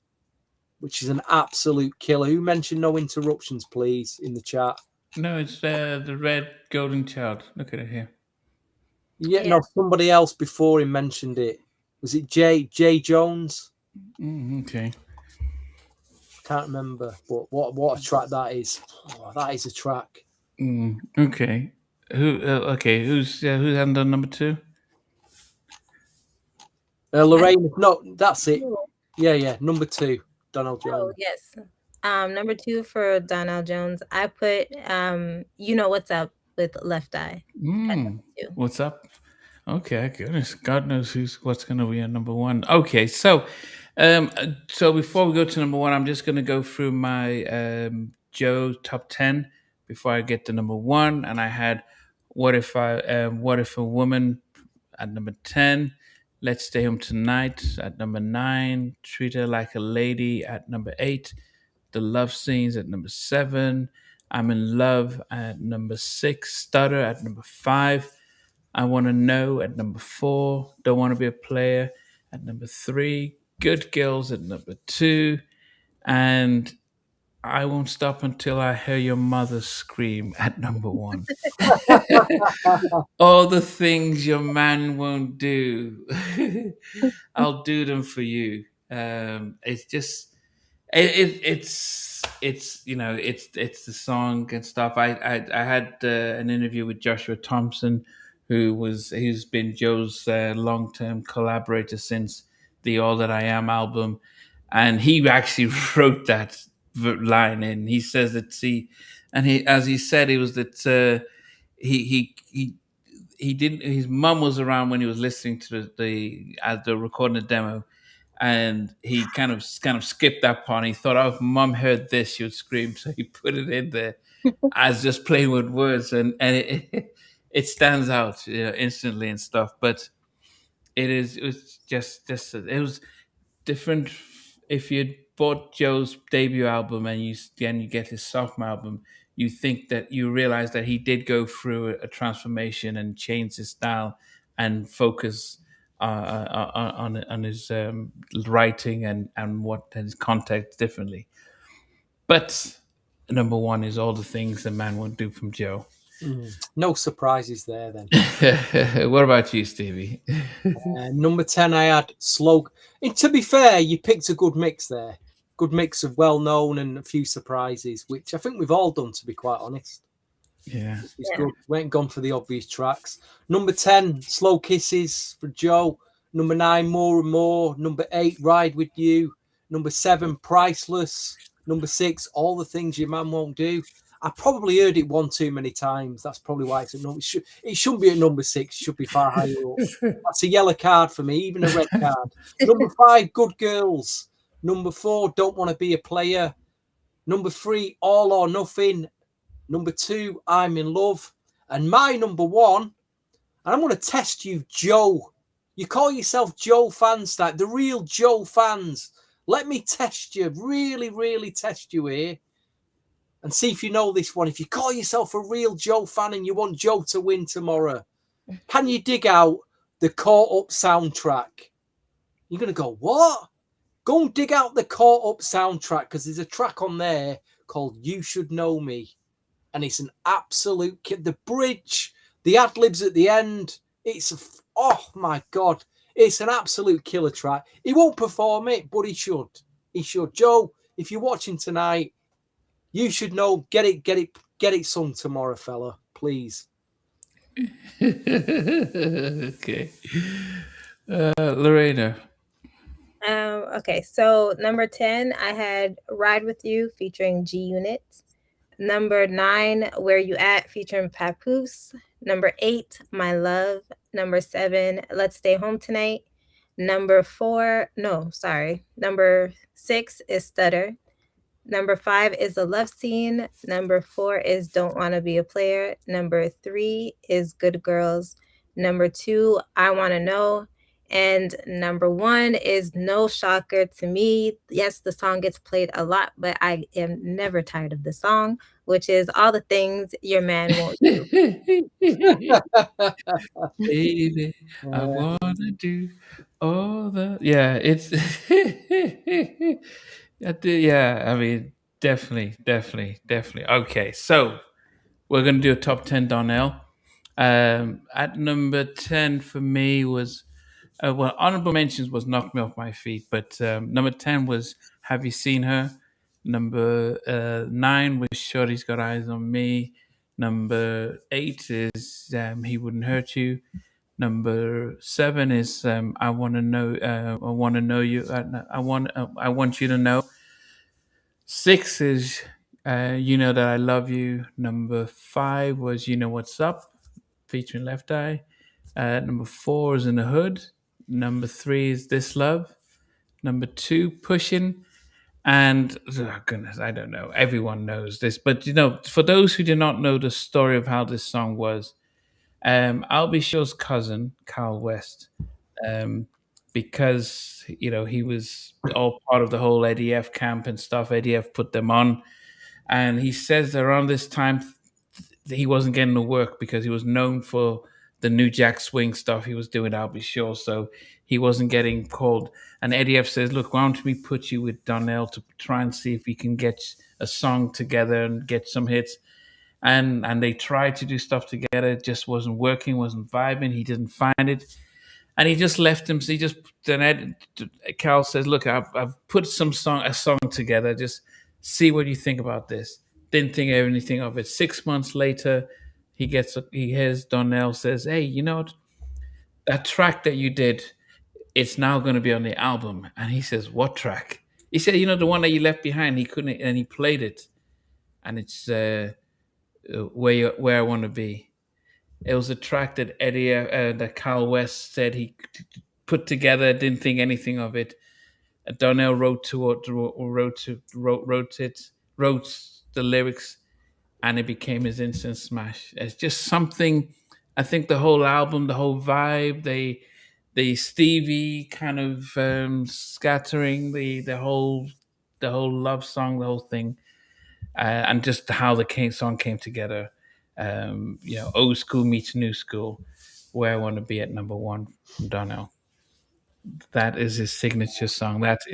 Which is an absolute killer. Who mentioned No Interruptions, please, in the chat? No, it's the Red Golden Child. Look at it here. Yeah, no, somebody else before him mentioned it. Was it J Jones? Okay. Can't remember, but what a track that is. Oh, that is a track. Okay. Who's under number 2? Lorraine. No, that's it. Yeah. Number 2, Donell Jones. Oh yes. Number 2 for Donell Jones. I put You Know What's Up with Left Eye. What's up? Okay, goodness, God knows what's going to be at number 1. Okay, so before we go to number 1, I'm just going to go through my Joe top 10 before I get to number 1. And I had What If a Woman at number 10, Let's Stay Home Tonight at number 9, Treat Her Like a Lady at number 8, The Love Scenes at number 7, I'm in Love at number 6, Stutter at number 5, I Want to Know at number 4, Don't Want to Be a Player at number 3, Good Girls at number 2, and I Won't Stop Until I Hear Your Mother Scream at number 1. All the things your man won't do, I'll do them for you. It's just it's it's the song and stuff. I had an interview with Joshua Thompson, who's been Joe's long term collaborator since the All That I Am album, and he actually wrote that line in. He says that as he said, it was that he didn't. His mum was around when he was listening to the recording the demo, and he kind of skipped that part. He thought, "Oh, if mum heard this, she would scream." So he put it in there as just playing with words, and it stands out, instantly and stuff. But it was just it was different. If you bought Joe's debut album and you get his sophomore album, you think that you realize that he did go through a transformation and change his style and focus on his writing and what his context differently. But number 1 is All the Things a Man Won't Do from Joe. No surprises there then. What about you, Stevie? Number 10, I had Slow. And to be fair, you picked a good mix there. Good mix of well-known and a few surprises, which I think we've all done, to be quite honest. Yeah. It's good. We ain't gone for the obvious tracks. Number 10, Slow Kisses for Joe. Number 9, More and More. Number 8, Ride With You. Number 7, Priceless. Number 6, All the Things Your Man Won't Do. I probably heard it one too many times. That's probably why it's at number. It shouldn't be at number 6. It should be far higher up. That's a yellow card for me, even a red card. Number 5, Good Girls. Number 4, Don't Want to Be a Player. Number 3, All or Nothing. Number 2, I'm in Love. And my number 1, and I'm going to test you, Joe. You call yourself Joe fans, the real Joe fans. Let me test you, really, really test you here. And see if you know this one. If you call yourself a real Joe fan and you want Joe to win tomorrow, can you dig out the Caught Up soundtrack? You're going to go, what? Go and dig out the Caught Up soundtrack, because there's a track on there called You Should Know Me. And it's an absolute the bridge, the ad-libs at the end. Oh my God. It's an absolute killer track. He won't perform it, but he should. He should. Joe, if you're watching tonight, you should know. Get it sung tomorrow, fella. Please. Okay. Lorena. Okay, so number 10, I had Ride With You featuring G Unit. Number 9, Where You At featuring Papoose. Number 8, My Love. Number 7, Let's Stay Home Tonight. Number 6 is Stutter. Number 5 is The Love Scene. Number 4 is Don't Wanna Be a Player. Number 3 is Good Girls. Number 2, I Wanna Know. And number 1 is no shocker to me. Yes, the song gets played a lot, but I am never tired of the song, which is All the Things Your Man Won't Do. Baby, I wanna do all the it's yeah, I mean, definitely. Okay, so we're gonna do a top 10 Donnell. At number 10 for me was well, honorable mentions was Knock Me Off My Feet, but number 10 was Have You Seen Her? Number 9 was Shorty's Got Eyes on Me. Number 8 is He Wouldn't Hurt You. Number 7 is I Want to Know. I Want to Know You. I Want You to Know. 6 is You Know That I Love You. Number 5 was You Know What's Up, featuring Left Eye. Number 4 is In the Hood. Number 3 is This Love. Number 2, Pushing. And oh goodness, I don't know. Everyone knows this, but for those who do not know the story of how this song was, I'll Be Sure's cousin, Carl West, because he was all part of the whole Eddie F camp and stuff. Eddie F put them on, and he says that around this time he wasn't getting the work because he was known for the New Jack Swing stuff he was doing. I'll Be Sure, so he wasn't getting called. And Eddie F says, "Look, why don't we put you with Donell to try and see if we can get a song together and get some hits." And they tried to do stuff together. It just wasn't working, wasn't vibing. He didn't find it, and he just left him. So Carl says, "Look, I've put a song together. Just see what you think about this." Didn't think anything of it. 6 months later, he hears Donell says, "Hey, you know what? That track that you did, it's now going to be on the album." And he says, "What track?" He said, "The one that you left behind." He couldn't, and he played it, and it's where I Want to Be. It was a track that that Carl West said he put together. Didn't think anything of it. Donnell wrote the lyrics, and it became his instant smash. It's just something. I think the whole album, the whole vibe, the Stevie kind of scattering, the whole love song, the whole thing, and just how the song came together. Old school meets new school. Where I Want to Be at number 1 from Donnell. That is his signature song. That's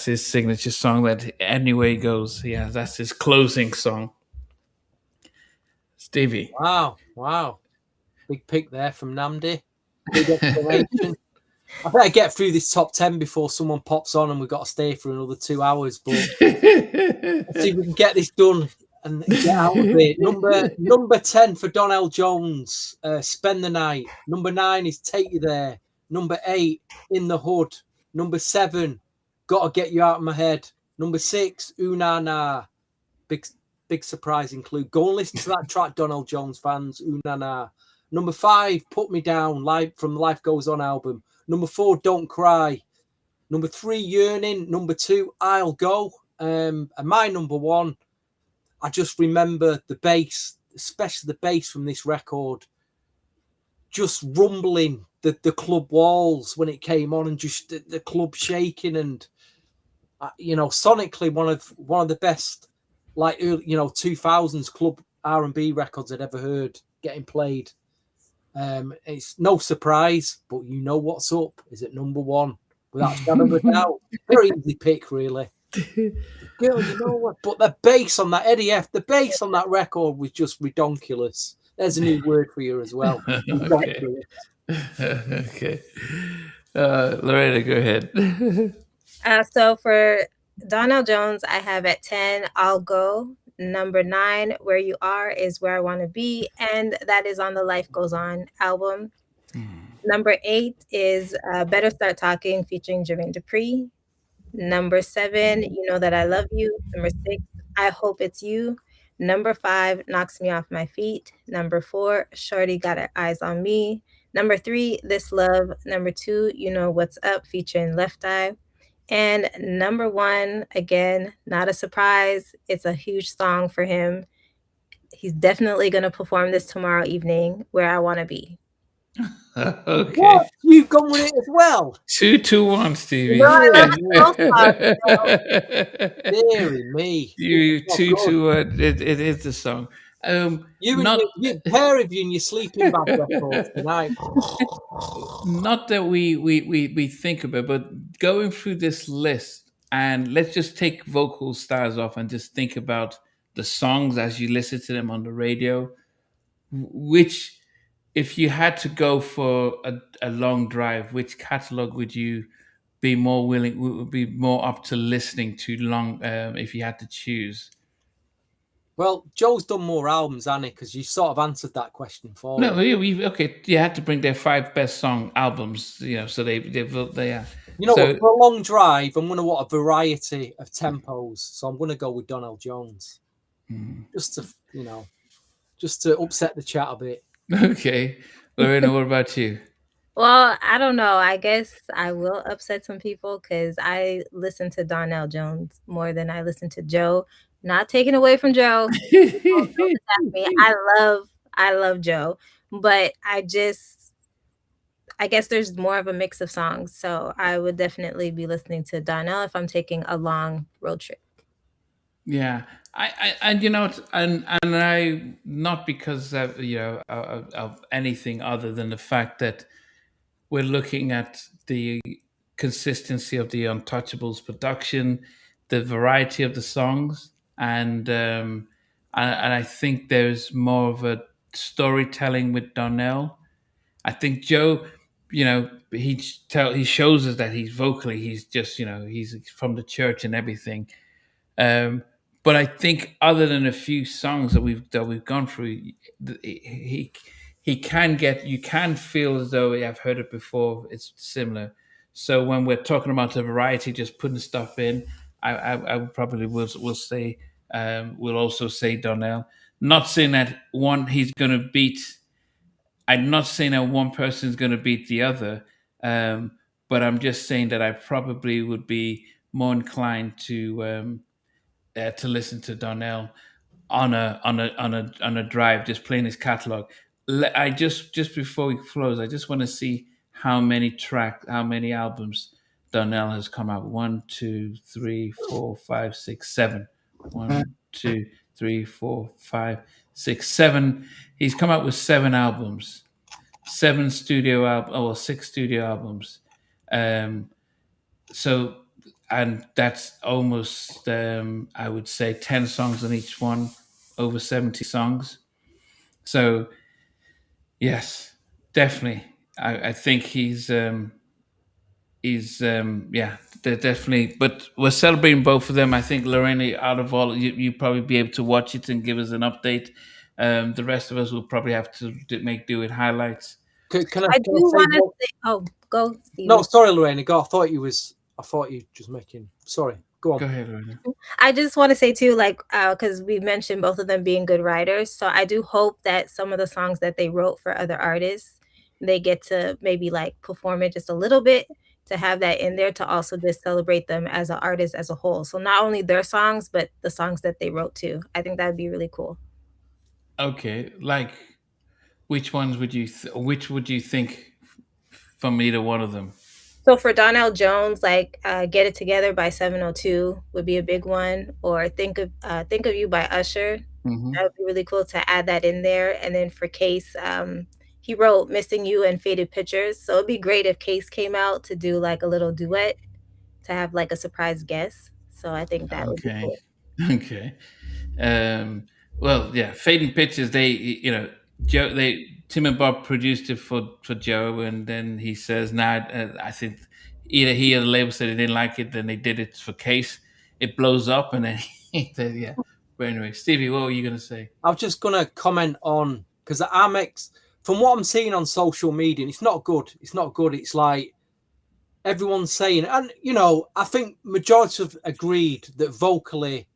his signature song. That anywhere he goes, yeah, that's his closing song. Stevie. Wow. Big pick there from Namdi. Big explanation. I better get through this top 10 before someone pops on and we've got to stay for another 2 hours. But let's see if we can get this done and get out of it. Number 10 for Donell Jones, Spend the Night. Number 9 is Take You There. Number 8, In the Hood. Number 7, Gotta Get You Out of My Head. Number 6, Ooh Na Na. Big surprise include. Go and listen to that track, Donell Jones fans. Ooh Na Na. Number 5, Put Me Down, live from the Life Goes On album. Number 4, Don't Cry. Number 3, Yearning. Number 2, I'll Go. And my number 1, I just remember the bass, especially the bass from this record, just rumbling the club walls when it came on, and just the club shaking, and sonically one of the best, like, early, 2000s club R&B records I'd ever heard getting played. It's no surprise, but you know what's up is at number 1. without a shadow of a doubt. Very easy pick, really. Girl, you know what? But the bass on that Eddie F, the bass on that record was just redonkulous. There's a new word for you as well. Okay. Redonkulous. Okay. Loretta, go ahead. So for Donell Jones, I have at 10, I'll Go. Number 9, Where You Are is Where I Want to Be. And that is on the Life Goes On album. Number 8 is Better Start Talking featuring Jermaine Dupri. Number 7, You Know That I Love You. Number 6, I Hope It's You. Number 5, Knocks Me Off My Feet. Number 4, Shorty Got Her Eyes on Me. Number 3, This Love. Number 2, You Know What's Up featuring Left Eye. And number 1, again, not a surprise. It's a huge song for him. He's definitely going to perform this tomorrow evening, Where I Want to Be. Okay. What? You've gone with it as well? 2-1, Stevie. No, I love both songs. Deary me. You Oh, 2-1. It is the song. You and not you pair of you and your sleeping bag records tonight. not that we think about, but going through this list, and let's just take vocal styles off and just think about the songs as you listen to them on the radio. Which, if you had to go for a long drive, which catalog would you be more willing, would be more up to listening to long, if you had to choose? Well, Joe's done more albums, hasn't he? Because you sort of answered that question for No, me. okay. You had to bring their 5 best song albums, so they are. You know So what? For a long drive, I'm going to want a variety of tempos. So I'm going to go with Donell Jones. Just to upset the chat a bit. okay, Lorena, what about you? Well, I don't know. I guess I will upset some people because I listen to Donell Jones more than I listen to Joe. Not taking away from Joe. Don't attack me. I love Joe, but I guess there's more of a mix of songs. So I would definitely be listening to Donell if I'm taking a long road trip. Yeah, and and I, not because of anything other than the fact that we're looking at the consistency of the Untouchables production, the variety of the songs, and I think there's more of a storytelling with Donnell. I think Joe, he shows us that he's vocally, he's just, he's from the church and everything. Um, but I think, other than a few songs that we've gone through, he can get, you can feel as though I've heard it before. It's similar. So when we're talking about the variety, just putting stuff in, I would probably will say, we'll also say Donnell. Not saying that one he's going to beat. I'm not saying that one person is going to beat the other, but I'm just saying that I probably would be more inclined to listen to Donnell on a drive, just playing his catalog. I just before we close, I just want to see how many albums Donnell has come out. 1, 2, 3, 4, 5, 6, 7. 1, 2, 3, 4, 5, 6, 7. He's come out with 7 albums, 6 studio albums. So, and that's almost, I would say, 10 songs on each one, over 70 songs. So yes, definitely, I think yeah, they're definitely, but we're celebrating both of them. I think, Lorena, out of all, you probably be able to watch it and give us an update. The rest of us will probably have to make do with highlights. Can I do want to say, oh, go, Steve. No, sorry, Lorena. Go. I thought you just making. Sorry. Go on. Go ahead, Lorena. I just want to say too, because we mentioned both of them being good writers. So I do hope that some of the songs that they wrote for other artists, they get to maybe perform it just a little bit, to have that in there, to also just celebrate them as an artist as a whole. So not only their songs, but the songs that they wrote too. I think that'd be really cool. Okay, which ones would you which would you think from either one of them? So for Donell Jones, "Get It Together" by 702 would be a big one, or "Think of You" by Usher. Mm-hmm. That would be really cool to add that in there. And then for Case, he wrote Missing You and Faded Pictures. So it'd be great if Case came out to do like a little duet, to have like a surprise guest. So I think that would be Okay. cool. Okay. Well, yeah, Fading Pictures. Joe. Tim and Bob produced it for Joe, and then he says, "Nah, I think either he or the label said they didn't like it. Then they did it for Case. It blows up, and then he said, yeah." But anyway, Stevie, what were you gonna say? I was just gonna comment on, because the Amex, from what I'm seeing on social media, it's not good. It's not good. It's like everyone's saying, and I think majority have agreed that vocally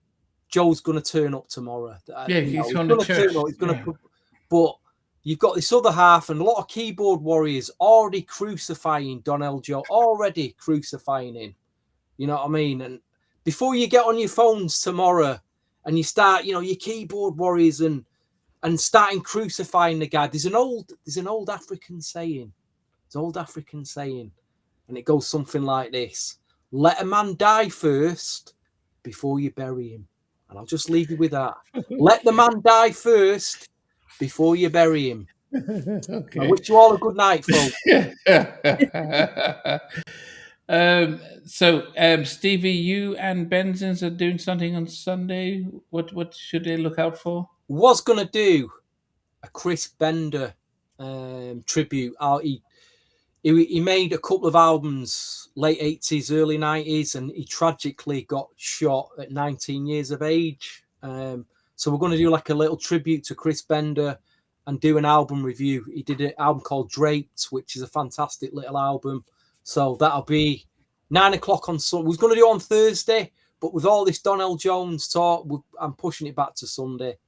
Joe's going to turn up tomorrow. Yeah, he's going to to church. turn up. He's going to, but you've got this other half and a lot of keyboard warriors already crucifying Donell Jones, already crucifying him. You know what I mean? And before you get on your phones tomorrow and you start, your keyboard warriors and starting crucifying the guy, there's an old African saying. It's an old African saying. And it goes something like this: let a man die first before you bury him. And I'll just leave you with that. Let the man die first before you bury him. Okay. I wish you all a good night, folks. Stevie, you and Benzins are doing something on Sunday. What should they look out for? Was going to do a Chris Bender tribute. He made a couple of albums, late 80s, early 90s, and he tragically got shot at 19 years of age. So we're going to do like a little tribute to Chris Bender and do an album review. He did an album called Draped, which is a fantastic little album. So that'll be 9 o'clock on Sunday. We was going to do it on Thursday, but with all this Donell Jones talk, I'm pushing it back to Sunday.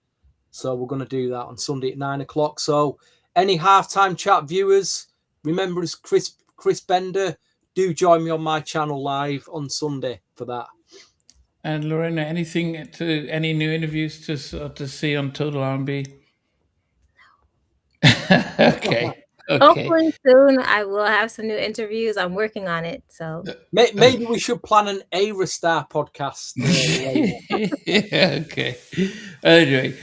So we're going to do that on Sunday at 9 o'clock. So any halftime chat viewers, remember, as Chris Bender, do join me on my channel live on Sunday for that. And Lorena, any new interviews to see on Total R&B? Okay. Hopefully soon I will have some new interviews. I'm working on it. So maybe we should plan an A-Star podcast. Yeah, okay. Anyway,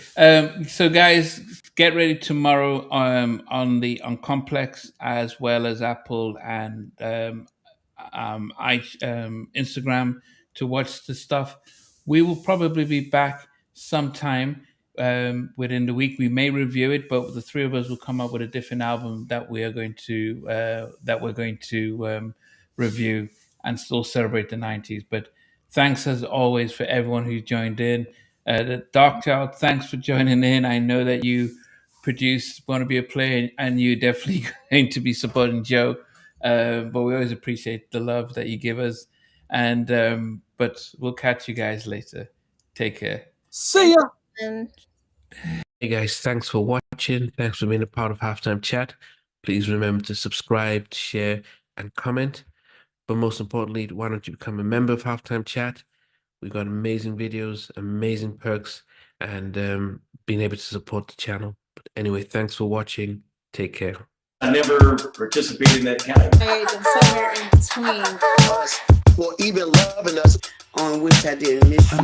so guys, get ready tomorrow on Complex, as well as Apple and Instagram, to watch the stuff. We will probably be back sometime within the week. We may review it, but the three of us will come up with a different album that we're going to review and still celebrate the 90s. But thanks as always for everyone who joined in. The Dark Child, thanks for joining in. I know that you produce Wanna Be a Player, and you're definitely going to be supporting Joe. But we always appreciate the love that you give us. And but we'll catch you guys later. Take care. See ya. Hey guys, thanks for watching. Thanks for being a part of Halftime Chat. Please remember to subscribe, share, and comment. But most importantly, why don't you become a member of Halftime Chat? We've got amazing videos, amazing perks, and being able to support the channel. But anyway, thanks for watching. Take care. I never participated in that category. And somewhere in between us, or even loving us, on which I did miss you.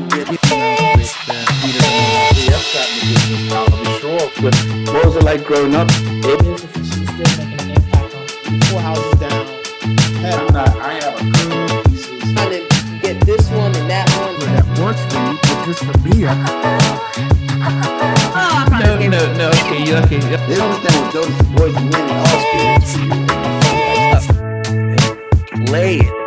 What was it like growing up? she's still making an impact on 4 houses down. I have a couple pieces. Trying to get this one and that one. That works for you, but just for me, No. Okay, you're okay. They don't understand what Jonas Boys and men and all spirits. Play it.